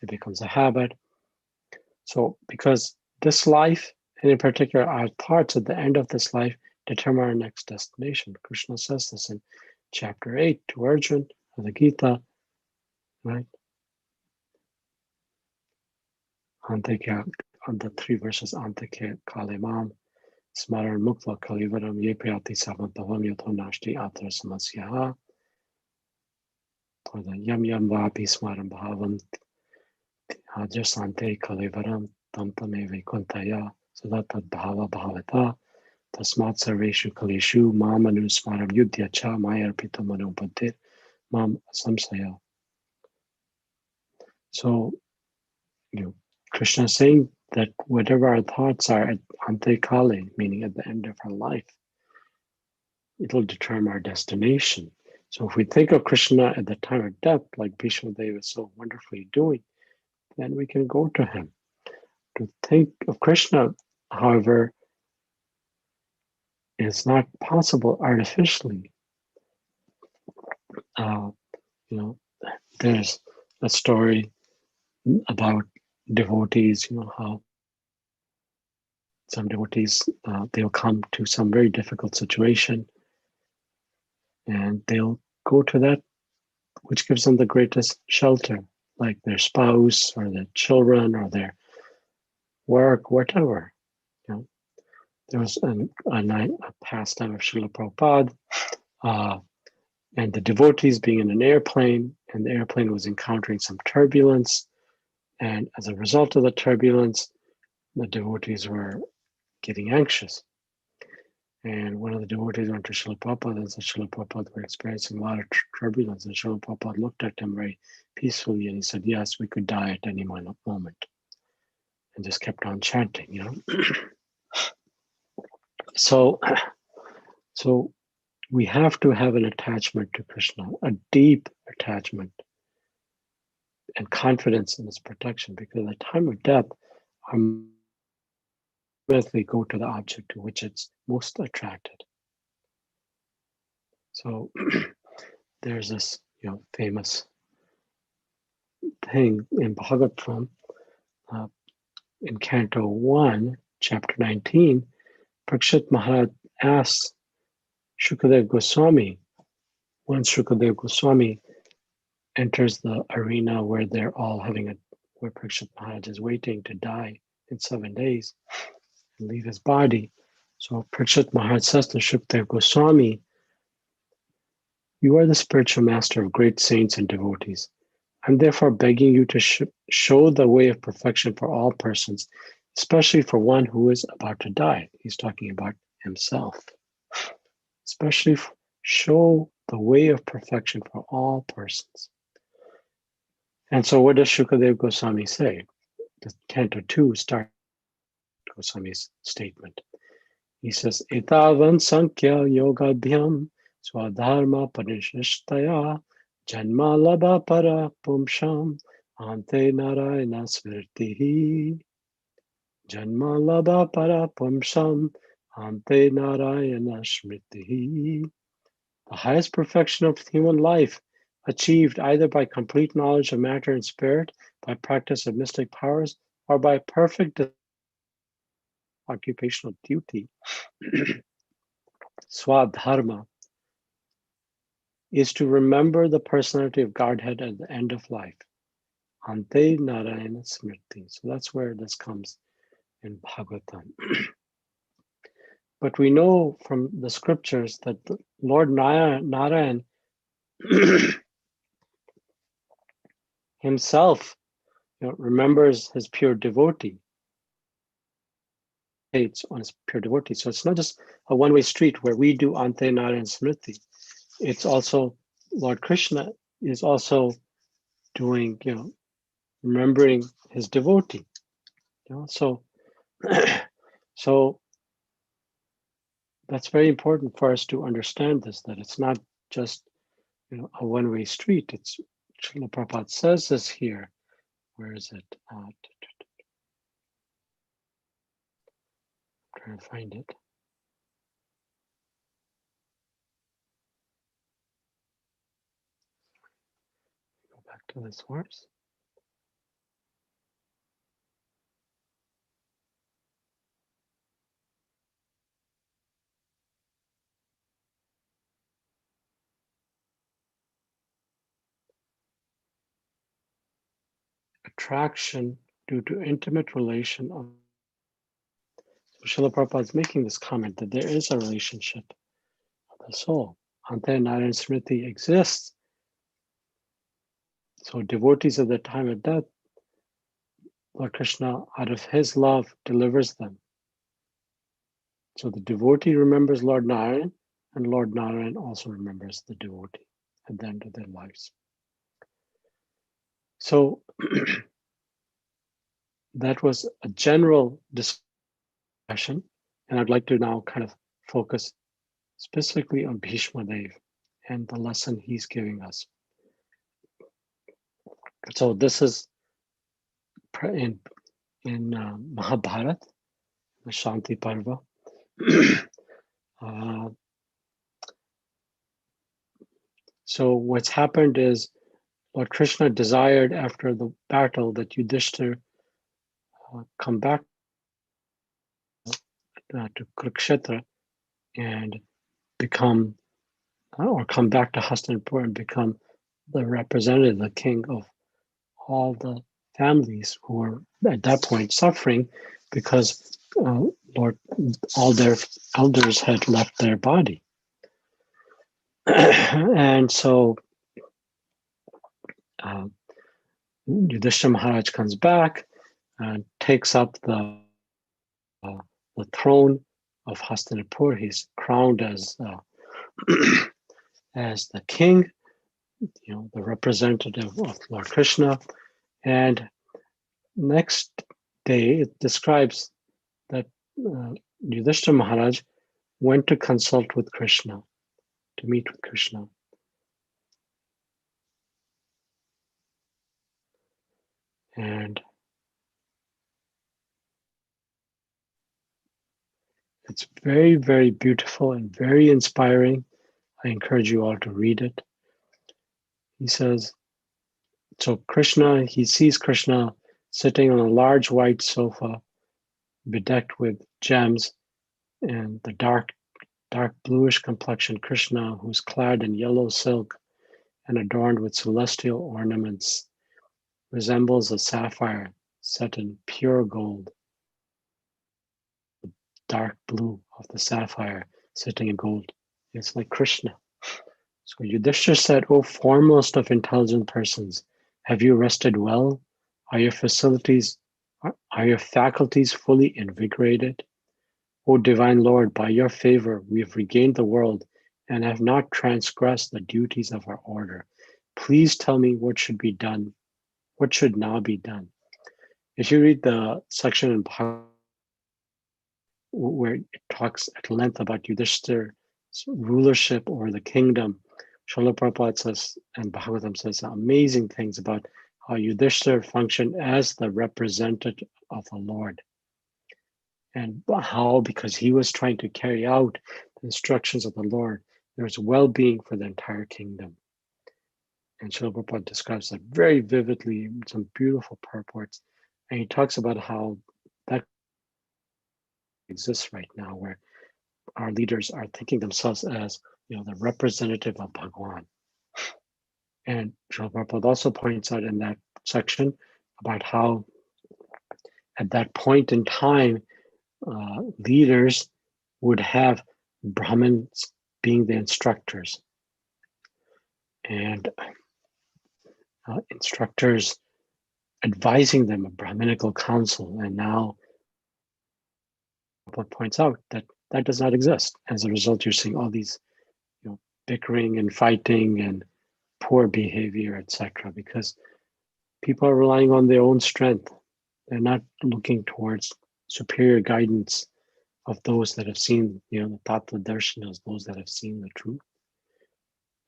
It becomes a habit. So because this life, and in particular our thoughts at the end of this life, determine our next destination. Krishna says this in chapter 8 to Arjuna of the Gita, right? On the 3 verses, Antike Kalimam, Smaran Mukta Kalivaram Yepriati Savantavam Yato Nashti Atra Samasyaha, or the Yam Yam Vapi Smaran Bhavam Hajasante Kalivaram Tamtame Vaikuntaya Sadatad Bhava Bhavata Tasmat Sarveshu Kalishu Mam Anusmaram Yudhya Cha Mayar Pita Manupatir Mam Samsaya. So, Krishna is saying that whatever our thoughts are at Ante Kale, meaning at the end of our life, it'll determine our destination. So if we think of Krishna at the time of death, like Bhishma Deva is so wonderfully doing, then we can go to him. To think of Krishna, however, is not possible artificially. There's a story about devotees, how some devotees, they'll come to some very difficult situation and they'll go to that which gives them the greatest shelter, like their spouse or their children or their work, whatever. There was a pastime of Srila Prabhupada, and the devotees being in an airplane, and the airplane was encountering some turbulence. And as a result of the turbulence, the devotees were getting anxious. And one of the devotees went to Srila Prabhupada and said, Srila Prabhupada, we're experiencing a lot of turbulence. And Srila Prabhupada looked at him very peacefully and he said, yes, we could die at any moment. And just kept on chanting, you know. So we have to have an attachment to Krishna, a deep attachment and confidence in his protection, because at the time of death, our we go to the object to which it's most attracted. So there's this, you know, famous thing in Bhagavatam, in Canto 1, Chapter 19, Parikshit Maharaj asks Shukadev Goswami, when Shukadev Goswami enters the arena where they're all where Parikshit Maharaj is waiting to die in 7 days and leave his body. So Parikshit Maharaj says to Shukadev Goswami, you are the spiritual master of great saints and devotees. I'm therefore begging you to show the way of perfection for all persons, especially for one who is about to die. He's talking about himself. Especially show the way of perfection for all persons. And so what does Shukadev Goswami say? The Canto 2 starts Goswami's statement. He says, Etavan Sankhya Yogabhyam Swadharma Parishishtaya Janma Labha Para Pumsham Ante Narayana Svirtihi Janma Labha Para Pumsham Ante Narayana Smritihi. The highest perfection of human life, achieved either by complete knowledge of matter and spirit, by practice of mystic powers, or by perfect occupational duty, Swadharma, is to remember the personality of Godhead at the end of life. Ante Narayana Smriti. So that's where this comes in Bhagavatam. But we know from the scriptures that Lord Narayan himself, you know, remembers his pure devotee, on his pure devotee. So it's not just a one-way street where we do Ante Narayan Smriti. It's also Lord Krishna is also doing, you know, remembering his devotee. You know, so so that's very important for us to understand this, that it's not just, you know, a one-way street. It's Srila Prabhupada says this here. Where is it? I'm trying to find it. Go back to this verse. Attraction due to intimate relation of. So Srila Prabhupada is making this comment that there is a relationship of the soul. Ante Narayan Smriti exists. So devotees at the time of death, Lord Krishna, out of his love, delivers them. So the devotee remembers Lord Narayan, and Lord Narayan also remembers the devotee at the end of their lives. So that was a general discussion, and I'd like to now kind of focus specifically on Bhishma Dev and the lesson he's giving us. So this is in Mahabharata, the Shanti Parva. So what's happened is Lord Krishna desired after the battle that Yudhishthira come back to Kurukshetra and become, or come back to Hastinapur and become the representative, the king of all the families who were at that point suffering because all their elders had left their body. And so Yudhishthira Maharaj comes back and takes up the throne of Hastinapur. He's crowned as as the king, the representative of Lord Krishna. And next day, it describes that Yudhishthira Maharaj went to consult with Krishna, to meet with Krishna. And it's very, very beautiful and very inspiring. I encourage you all to read it. He says, so Krishna, he sees Krishna sitting on a large white sofa bedecked with gems, and the dark bluish complexioned Krishna, who's clad in yellow silk and adorned with celestial ornaments, resembles a sapphire set in pure gold. The dark blue of the sapphire sitting in gold. It's like Krishna. So Yudhishthira said, O foremost of intelligent persons, have you rested well? Are your faculties fully invigorated? O divine Lord, by your favor, we have regained the world and have not transgressed the duties of our order. Please tell me what should be done, what should now be done. If you read the section in Bhagavatam where it talks at length about Yudhishthira's rulership over the kingdom, Srila Prabhupada says, and Bhagavatam says amazing things about how Yudhishthira functioned as the representative of the Lord. And how, because he was trying to carry out the instructions of the Lord, there was well-being for the entire kingdom. And Srila Prabhupada describes that very vividly in some beautiful purports. And he talks about how that exists right now, where our leaders are thinking themselves as, the representative of Bhagwan. And Srila Prabhupada also points out in that section about how at that point in time, leaders would have Brahmins being the instructors. And instructors advising them a Brahminical council. And now Prabhupada points out that that does not exist. As a result, you're seeing all these bickering and fighting and poor behavior, etc., because people are relying on their own strength. They're not looking towards superior guidance of those that have seen, the Tattva Darshanas, those that have seen the truth.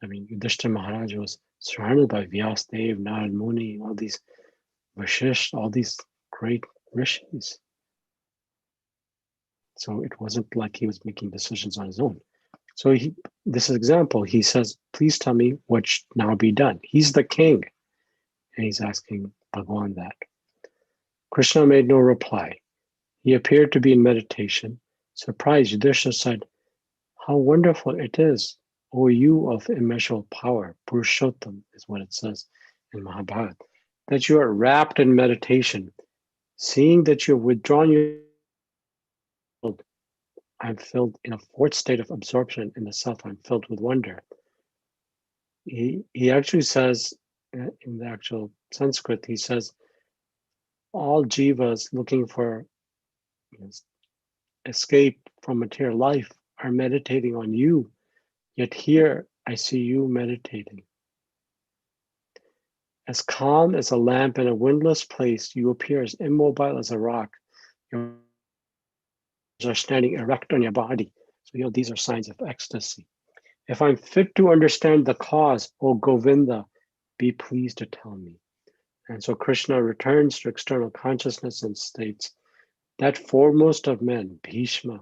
I mean, Yudhishthira Maharaj was surrounded by Vyasadev, Narad Muni, all these Vashisht, all these great rishis. So it wasn't like he was making decisions on his own. So this example, he says, please tell me what should now be done. He's the king. And he's asking Bhagwan that. Krishna made no reply. He appeared to be in meditation. Surprised, Yudhishthira said, how wonderful it is, O you of immeasurable power, Purushottam is what it says in Mahabharata, that you are wrapped in meditation. Seeing that you have withdrawn your I'm filled in a fourth state of absorption in the self. I'm filled with wonder. He actually says, in the actual Sanskrit, he says, all jivas looking for escape from material life are meditating on you. Yet here I see you meditating. As calm as a lamp in a windless place, you appear as immobile as a rock. Your are standing erect on your body. So, these are signs of ecstasy. If I'm fit to understand the cause, O Govinda, be pleased to tell me. And so Krishna returns to external consciousness and states, that foremost of men, Bhishma,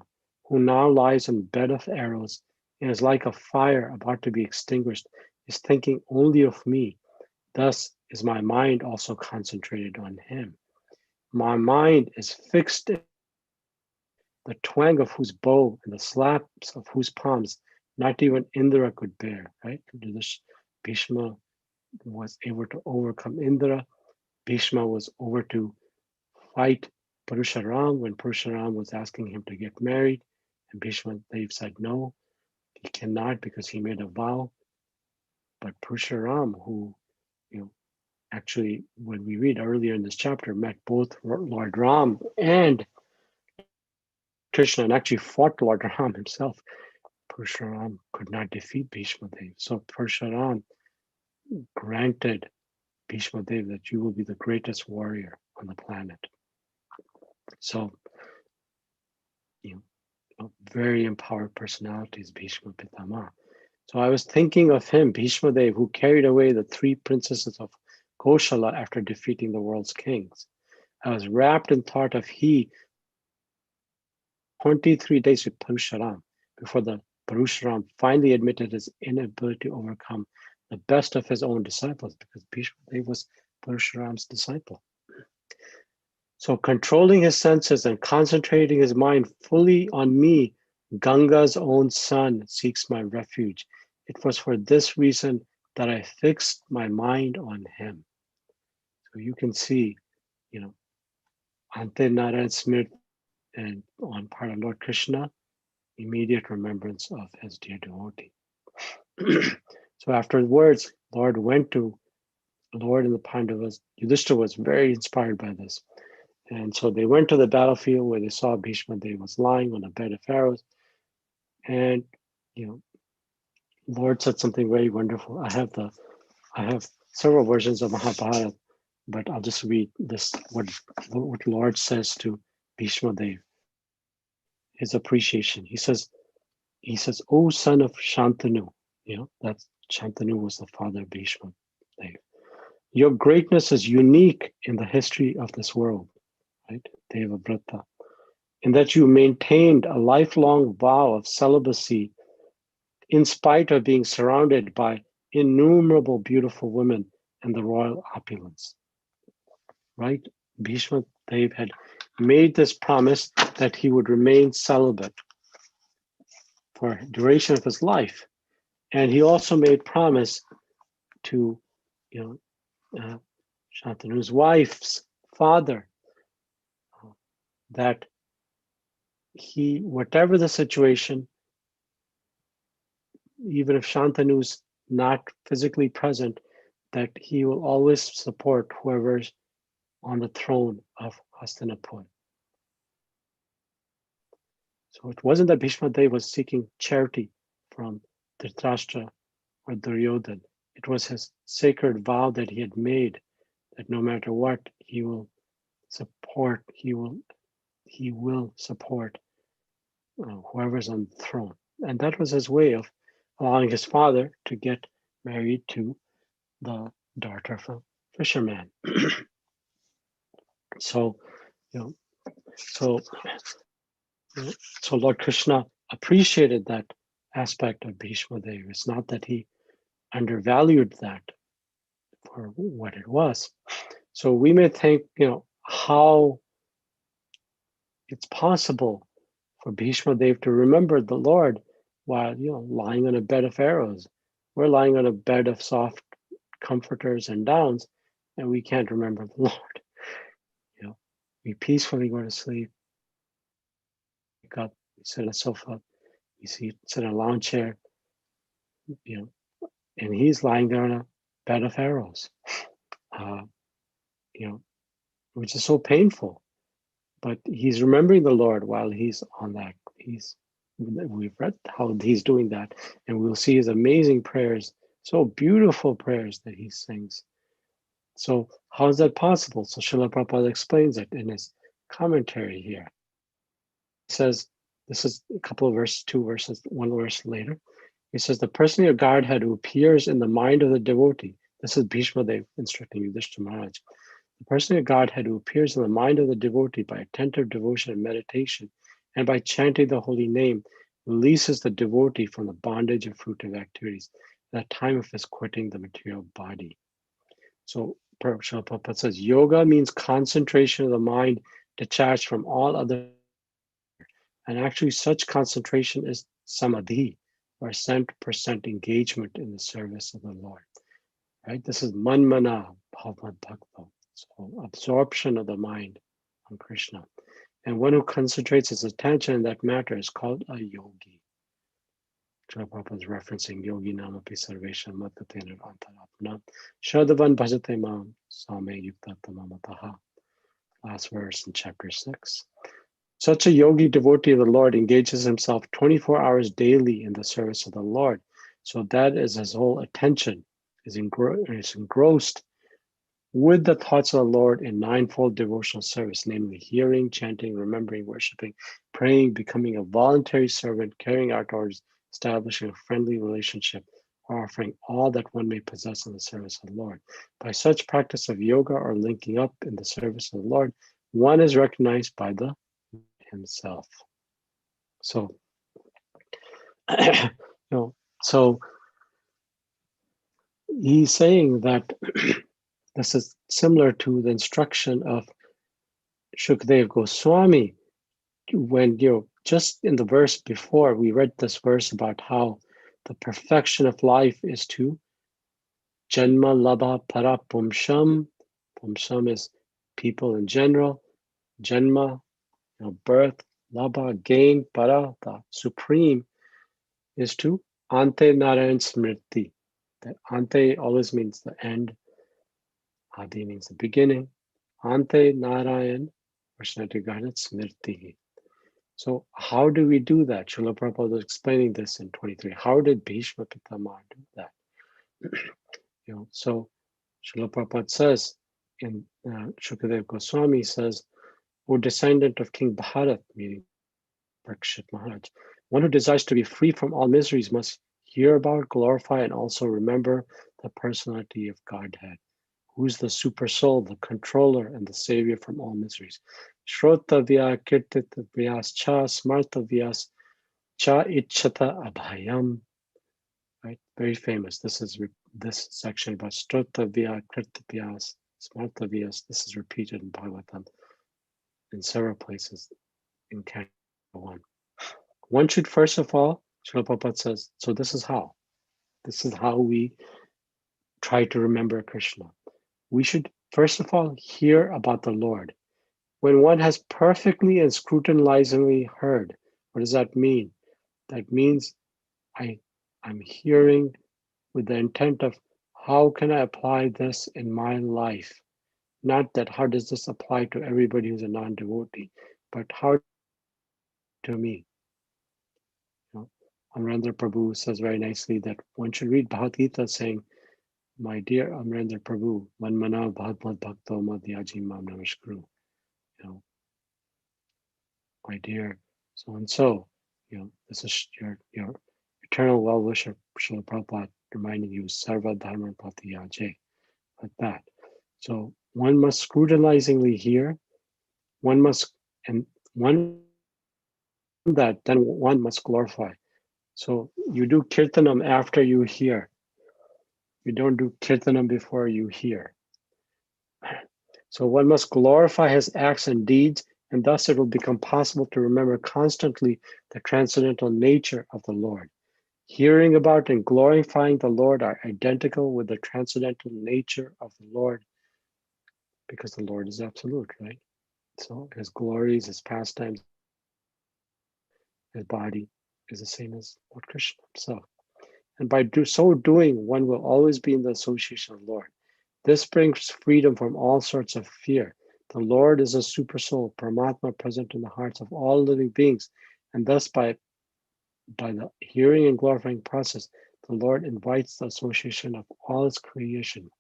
who now lies on bed of arrows and is like a fire about to be extinguished, is thinking only of me. Thus is my mind also concentrated on him. My mind is fixed in the twang of whose bow and the slaps of whose palms not even Indra could bear, right? Bhishma was able to overcome Indra. Bhishma was over to fight Parusharam when Parusharam was asking him to get married. And Bhishma Dev said no, he cannot because he made a vow. But Parusharam, who, actually, when we read earlier in this chapter, met both Lord Ram and Krishna and actually fought Lord Ram himself. Parshuram could not defeat Bhishma Dev. So Parshuram granted Bhishma Dev that you will be the greatest warrior on the planet. So, very empowered personalities, Bhishma Pitama. So I was thinking of him, Bhishma Dev, who carried away the 3 princesses of Koshala after defeating the world's kings. I was wrapped in thought of he 23 days with Parashuram before the Parashuram finally admitted his inability to overcome the best of his own disciples, because Bhishma Dev was Parashuram's disciple. So controlling his senses and concentrating his mind fully on me, Ganga's own son, seeks my refuge. It was for this reason that I fixed my mind on him. So you can see, Ante Narayan Smrit and on part of Lord Krishna, immediate remembrance of his dear devotee. So afterwards, Lord went to Lord and the Pandavas. Yudhishthira was very inspired by this. And so they went to the battlefield where they saw Bhishma Dev was lying on a bed of arrows. And, Lord said something very wonderful. I have several versions of Mahabharata, but I'll just read this, what Lord says to Bhishma Dev, his appreciation. He says, "O son of Shantanu," that Shantanu was the father of Bhishma Dev. "Your greatness is unique in the history of this world," right? Devavrata. "In that you maintained a lifelong vow of celibacy in spite of being surrounded by innumerable beautiful women and the royal opulence." Right? Bhishma Dev had made this promise that he would remain celibate for duration of his life. And he also made promise to, Shantanu's wife's father, that he, whatever the situation, even if Shantanu's not physically present, that he will always support whoever's on the throne of Hastinapur. So it wasn't that Bhishma Dev was seeking charity from Dhritarashtra or Duryodhana. It was his sacred vow that he had made, that no matter what, he will support whoever's on the throne. And that was his way of allowing his father to get married to the daughter of a fisherman. So Lord Krishna appreciated that aspect of Bhishma Dev. It's not that he undervalued that for what it was. So we may think, how it's possible for Bhishma Dev to remember the Lord while, lying on a bed of arrows. We're lying on a bed of soft comforters and downs, and we can't remember the Lord. We peacefully go to sleep, wake up, we sit on a sofa, we sit in a lounge chair, and he's lying there on a bed of arrows, which is so painful. But he's remembering the Lord while he's on that. We've read how he's doing that, and we'll see his amazing prayers, so beautiful prayers that he sings. So how is that possible? So Srila Prabhupada explains it in his commentary here. He says, this is a couple of verses, 2 verses, 1 verse later. He says, the personal Godhead who appears in the mind of the devotee. This is Bhishma Dev instructing Yudhishthira Maharaj. The personal Godhead who appears in the mind of the devotee by attentive devotion and meditation, and by chanting the holy name, releases the devotee from the bondage of fruitive activities at the time of his quitting the material body. So Srila Prabhupada says, yoga means concentration of the mind detached from all other. And actually such concentration is samadhi, or 100% engagement in the service of the Lord. Right? This is manmana bhava bhakta. So absorption of the mind on Krishna. And one who concentrates his attention in that matter is called a yogi. Srila Prabhupada is referencing yogi namapi sarvesha matatena antarapna shadavan bhajate mam same yukta tamamataha. Last verse in chapter 6. Such a yogi devotee of the Lord engages himself 24 hours daily in the service of the Lord. So that is his whole attention is engrossed with the thoughts of the Lord in ninefold devotional service, namely hearing, chanting, remembering, worshiping, praying, becoming a voluntary servant, carrying out orders, establishing a friendly relationship, or offering all that one may possess in the service of the Lord. By such practice of yoga or linking up in the service of the Lord, one is recognized by the himself. So, so he's saying that this is similar to the instruction of Shukdev Goswami when, just in the verse before, we read this verse about how the perfection of life is to Janma Labha Para Pumsham. Pumsham is people in general. Janma, birth. Labha, gain. Para, the supreme, is to Ante Narayan Smriti. That Ante always means the end. Adi means the beginning. Ante Narayan Vaishnava Smriti. So how do we do that? Srila Prabhupada was explaining this in 23. How did Bhishma Pitama do that? So Srila Prabhupada says in Shukadev Goswami says, O descendant of King Bharat, meaning Parikshit Maharaj, one who desires to be free from all miseries must hear about, glorify, and also remember the personality of Godhead, who's the super soul, the controller, and the savior from all miseries. Shrotavya kirtitavyas cha smartavyas cha ichchata abhayam. Right, very famous. This is this section about Shrotavya kirtitavyas smartavyas. This is repeated in Bhagavatam in several places in Canto 1. One should first of all, Srila Prabhupada says, so this is how. This is how we try to remember Krishna. We should first of all hear about the Lord. When one has perfectly and scrutinizingly heard, what does that mean? That means I'm hearing with the intent of how can I apply this in my life? Not that how does this apply to everybody who's a non-devotee, but how to me. Amarendra Prabhu says very nicely that one should read Bhagavad Gita saying, my dear Amarendra Prabhu, Manmana Bhagavad Bhakto Madhyaji Mam Namaskuru. My dear so-and-so, this is your eternal well-wisher, Srila Prabhupada, reminding you, Sarva Dharma Patiyaje, like that. So one must scrutinizingly hear, then one must glorify. So you do kirtanam after you hear. You don't do kirtanam before you hear. So one must glorify his acts and deeds, and thus it will become possible to remember constantly the transcendental nature of the Lord. Hearing about and glorifying the Lord are identical with the transcendental nature of the Lord, because the Lord is absolute, right? So his glories, his pastimes, his body is the same as Lord Krishna himself. And by so doing, one will always be in the association of the Lord. This brings freedom from all sorts of fear. The Lord is a super soul, Paramatma, present in the hearts of all living beings. And thus by the hearing and glorifying process, the Lord invites the association of all its creation.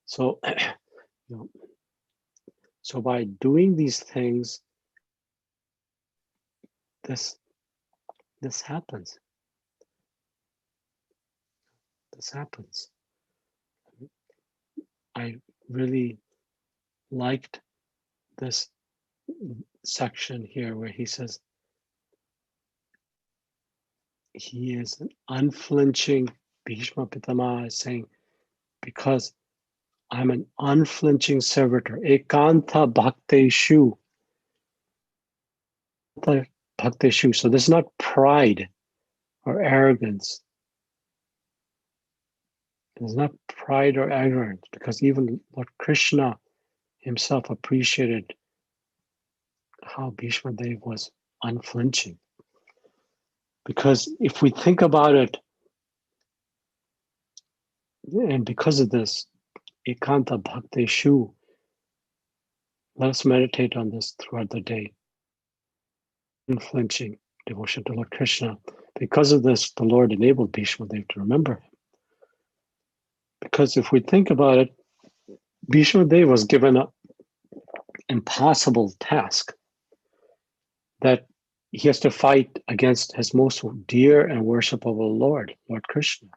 So, so by doing these things, this happens. This happens. I really liked this section here where he says he is an unflinching, Bhishma Pitama is saying, because I'm an unflinching servitor, ekanta bhakteshu. Bhakteshu. So this is not pride or arrogance. It's not pride or arrogance, because even Lord Krishna himself appreciated how Bhishma Dev was unflinching. Because if we think about it, and because of this, ekanta bhakteshu, let us meditate on this throughout the day. unflinching devotion to Lord Krishna. Because of this, the Lord enabled Bhishma Dev to remember him. Because if we think about it, Bhishma Dev was given an impossible task that he has to fight against his most dear and worshipable Lord, Lord Krishna.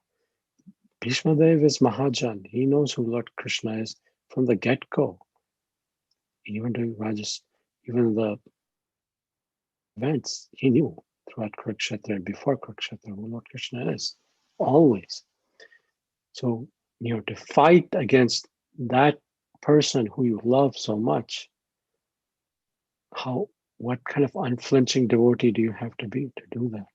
Bhishma Dev is Mahajan. He knows who Lord Krishna is from the get-go. Even during even the events, he knew throughout Kurukshetra and before Kurukshetra who Lord Krishna is, always. So, to fight against that person who you love so much, what kind of unflinching devotee do you have to be to do that?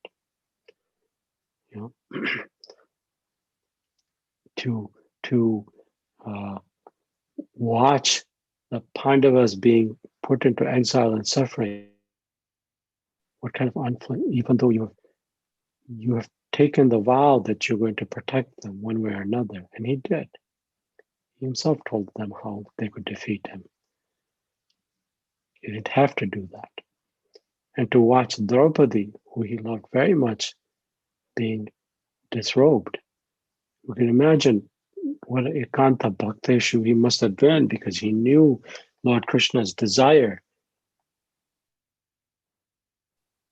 To watch the Pandavas being put into exile and suffering. What kind of unflinching, even though you have taken the vow that you're going to protect them one way or another, and he did. He himself told them how they could defeat him. He didn't have to do that. And to watch Draupadi, who he loved very much, being disrobed. We can imagine what Ekanta Bhakteshu he must have been, because he knew Lord Krishna's desire.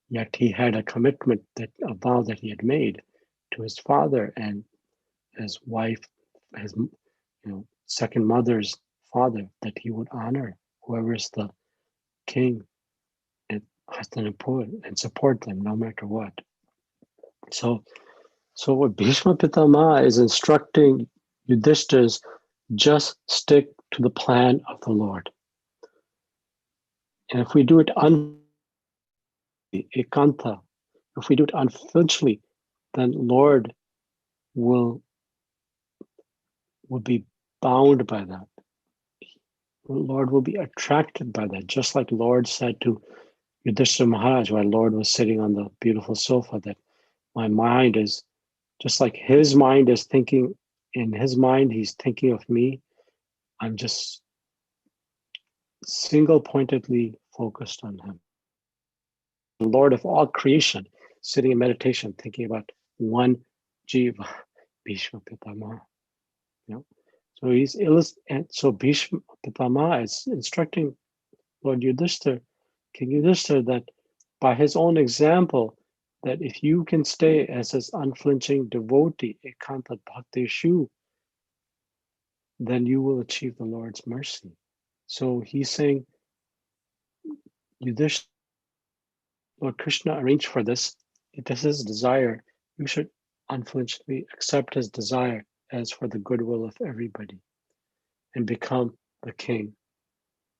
Yet he had a commitment, a vow that he had made to his father and his wife, his second mother's father, that he would honor whoever is the king and Hastinapur and support them no matter what. So what Bhishma Pitama is instructing Yudhishthira is just stick to the plan of the Lord. And if we do it ekanta, if we do it unflinchingly, then Lord will be bound by that. The Lord will be attracted by that. Just like Lord said to Yudhishthira Maharaj while Lord was sitting on the beautiful sofa, that my mind is, just like his mind is thinking, in his mind he's thinking of me, I'm just single-pointedly focused on him. The Lord of all creation, sitting in meditation, thinking about one jiva, Bhishma Pitama. So Bhishma Pitama is instructing Lord Yudhishthira, King Yudhishthira, that by his own example, that if you can stay as his unflinching devotee, ekanta bhakteshu, then you will achieve the Lord's mercy. So he's saying, Yudhishthira, Lord Krishna arranged for this. It is his desire. You should unflinchingly accept his desire as for the goodwill of everybody and become the king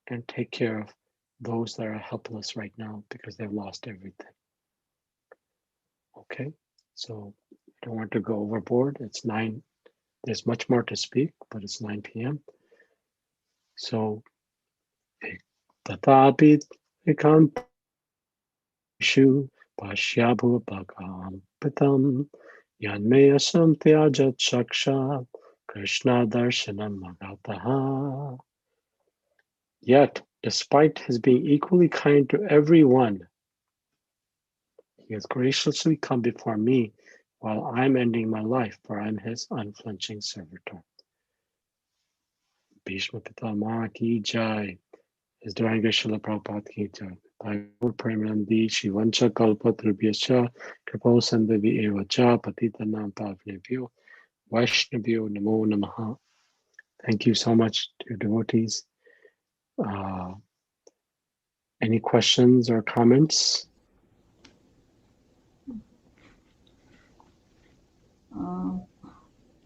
and take care of those that are helpless right now because they've lost everything. Okay, so I don't want to go overboard. It's 9. There's much more to speak, but it's 9 p.m. So, tatapi ekantashu pashyabhu bhagam pitam yanmeyasam tyajat shaksha Krishna darshanam magataha. Yet, despite his being equally kind to everyone, he has graciously come before me while I'm ending my life, for I'm his unflinching servitor. Bhishma Pitama ki jai. His Divine Grace Srila Prabhupada ki jai. Bhagavad Premanandi Shivancha Kalpa Trubhyascha Kripo Sandhavi Evacha Patitanam Pavnebhyo Vaishnavyo Namo Namaha. Thank you so much to devotees. Any questions or comments?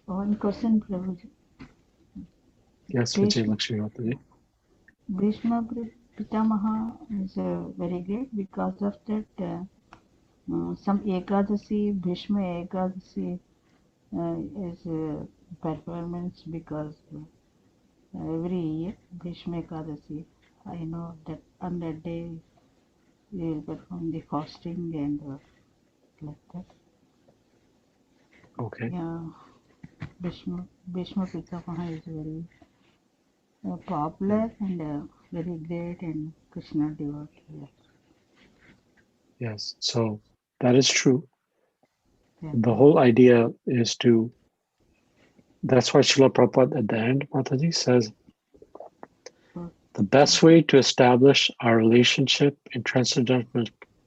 One question, Prabhuji. Yes, Vijay Lakshmi Mataji. Bhishma Pitamaha is very great. Because of that, some Ekadasi, Bhishma Ekadasi is performance, because every year Bhishma Ekadasi, I know that on that day we will perform the fasting and like that. Okay. Yeah, Bhishma Pitamaha is very popular and very great and Krishna devotee. Yes, so that is true. Yeah. The whole idea is to, that's why Srila Prabhupada at the end, Mataji, says, the best way to establish our relationship in transcendental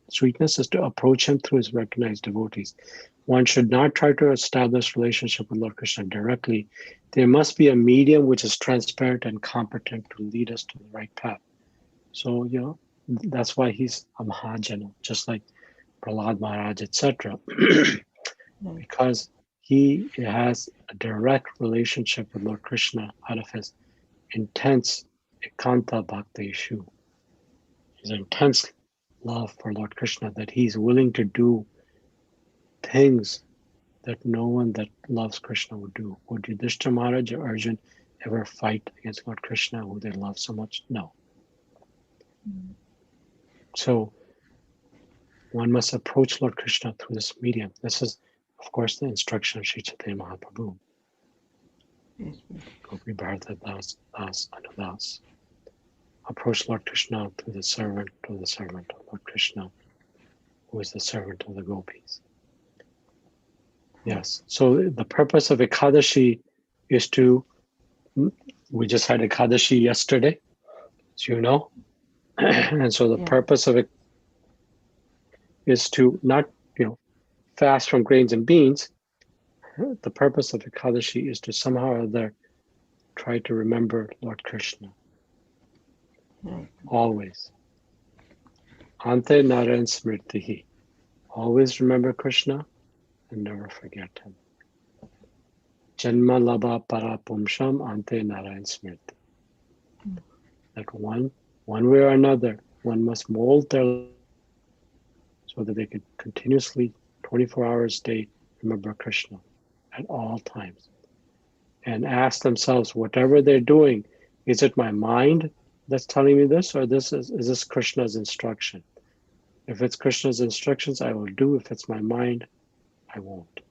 sweetness is to approach him through his recognized devotees. One should not try to establish relationship with Lord Krishna directly. There must be a medium which is transparent and competent to lead us to the right path. So, you know, that's why he's a Mahajana, just like Prahlad Maharaj, etc. Because he has a direct relationship with Lord Krishna out of his intense Ekanta Bhakti Ishu, his intense love for Lord Krishna, that he's willing to do things that no one that loves Krishna would do. Would Yudhishthira Maharaj or Arjun ever fight against Lord Krishna, who they love so much? No. So one must approach Lord Krishna through this medium. This is, of course, the instruction of Sri Chaitanya Mahaprabhu. Yes. Gopi Bharata Das Das Anudas. Approach Lord Krishna through the servant of Lord Krishna, who is the servant of the gopis. Yes. So the purpose of Ekadashi is to, we just had Ekadashi yesterday, as you know. And so the purpose of it is to not, fast from grains and beans. The purpose of Ekadashi is to somehow or other try to remember Lord Krishna. Right. Always. Ante Narayan Smritihi. Always remember Krishna and never forget him. Janma Labha Parapumsham Ante Narayan Smriti. That one way or another, one must mold their life so that they can continuously, 24 hours a day, remember Krishna at all times. And ask themselves, whatever they're doing, is it my mind that's telling me this, or is this Krishna's instruction? If it's Krishna's instructions, I will do. If it's my mind, I won't.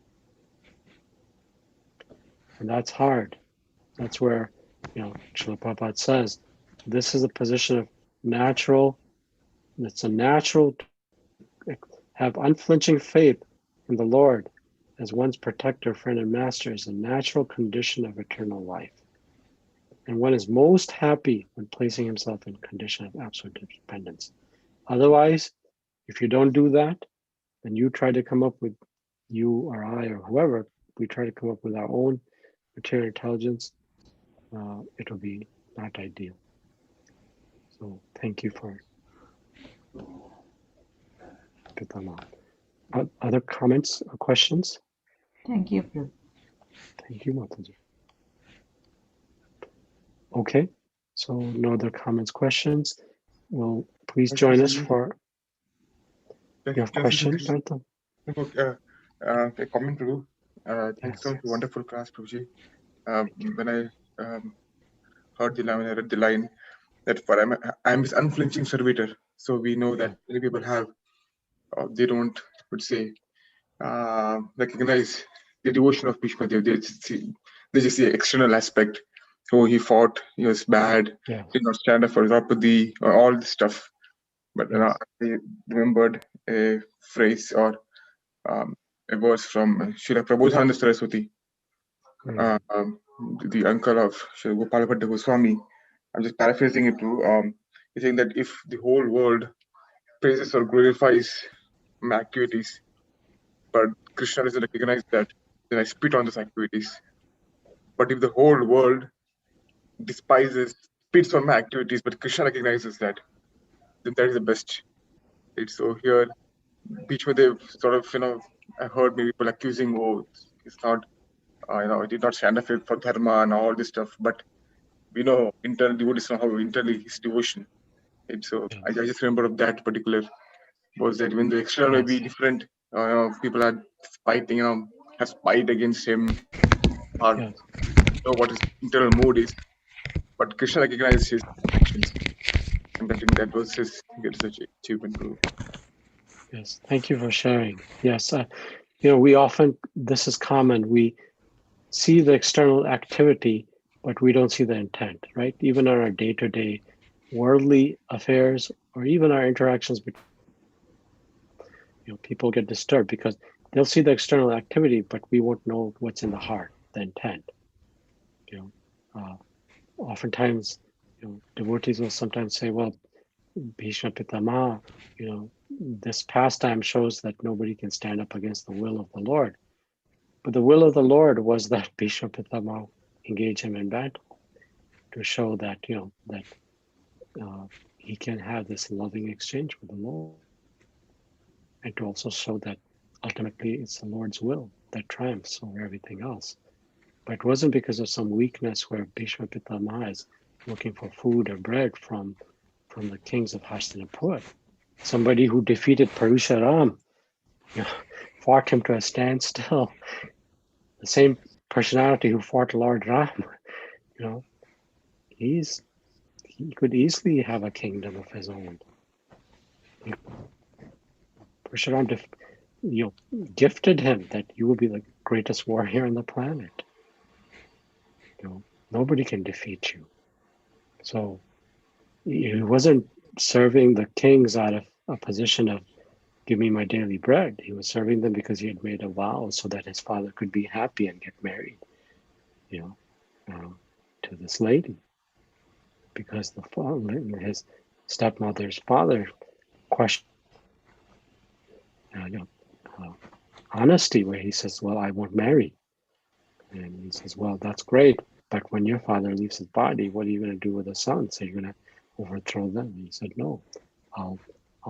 And that's hard. That's where, Srila Prabhupada says, this is a position of natural, it's a natural to have unflinching faith in the Lord as one's protector, friend, and master is a natural condition of eternal life. And one is most happy when placing himself in condition of absolute dependence. Otherwise, if you don't do that, then you try to come up with, you or I or whoever, we try to come up with our own material intelligence, it'll be not ideal. So thank you for Pitama. Other comments or questions? Thank you, Prabhu. Thank you, Mataji. Okay, so no other comments, questions. Well, please join us for your question, Prantham. A comment, Prabhu. Thanks so much. Wonderful class, Prabhuji. When I heard the line, when I read the line that for I'm his unflinching servitor. So we know that many people have, they don't, would say, recognize the devotion of Bhishma Dev. They just see the external aspect. Oh, he fought, he was bad, did not stand up for Draupadi, or all this stuff. But I remembered a phrase or a verse from Srila Prabodhananda Saraswati, the uncle of Srila Gopalabhatta Goswami. I'm just paraphrasing it too. He's saying that if the whole world praises or glorifies my activities, but Krishna doesn't recognize that, then I spit on those activities. But if the whole world spits on my activities, but Krishna recognizes that, then that is the best. Right? So here, Bhishma Dev sort of, I heard many people accusing, oh, it's not, it did not stand up for dharma and all this stuff. But we know internal devotees know how internally his devotion. Right? So I just remember of that particular was that when the external may be different, people are fighting, have spite against him, or know what his internal mood is. But Krishna recognizes his actions, and I think that was his such achievement. Yes, thank you for sharing. Yes, we often, this is common, we see the external activity, but we don't see the intent, right? Even on our day-to-day worldly affairs, or even our interactions between people get disturbed because they'll see the external activity, but we won't know what's in the heart, the intent. Oftentimes, devotees will sometimes say, well, Bhishma Pitama, this pastime shows that nobody can stand up against the will of the Lord. But the will of the Lord was that Bhishma Pitama engage him in battle to show that, that he can have this loving exchange with the Lord. And to also show that ultimately it's the Lord's will that triumphs over everything else. But it wasn't because of some weakness where Bhishma Pitama is looking for food or bread from the kings of Hastinapur. Somebody who defeated Parusharam, fought him to a standstill. The same personality who fought Lord Ram, he could easily have a kingdom of his own. Parusharam gifted him that you will be the greatest warrior on the planet. Nobody can defeat you. So he wasn't serving the kings out of a position of give me my daily bread. He was serving them because he had made a vow so that his father could be happy and get married, to this lady. Because his stepmother's father questioned honesty, where he says, well, I won't marry. And he says, well, that's great, but when your father leaves his body, what are you going to do with the son? So you're going to overthrow them? And he said, no, I'll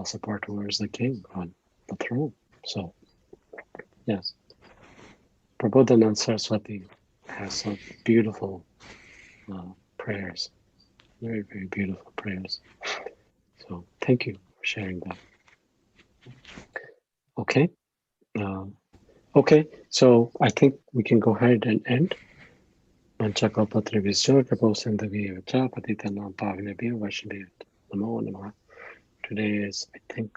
support whoever's the king on the throne. So, yes, Prabodhanand Saraswati has some beautiful prayers, very, very beautiful prayers. So thank you for sharing that. Okay. Okay, so I think we can go ahead and end. Today is, I think,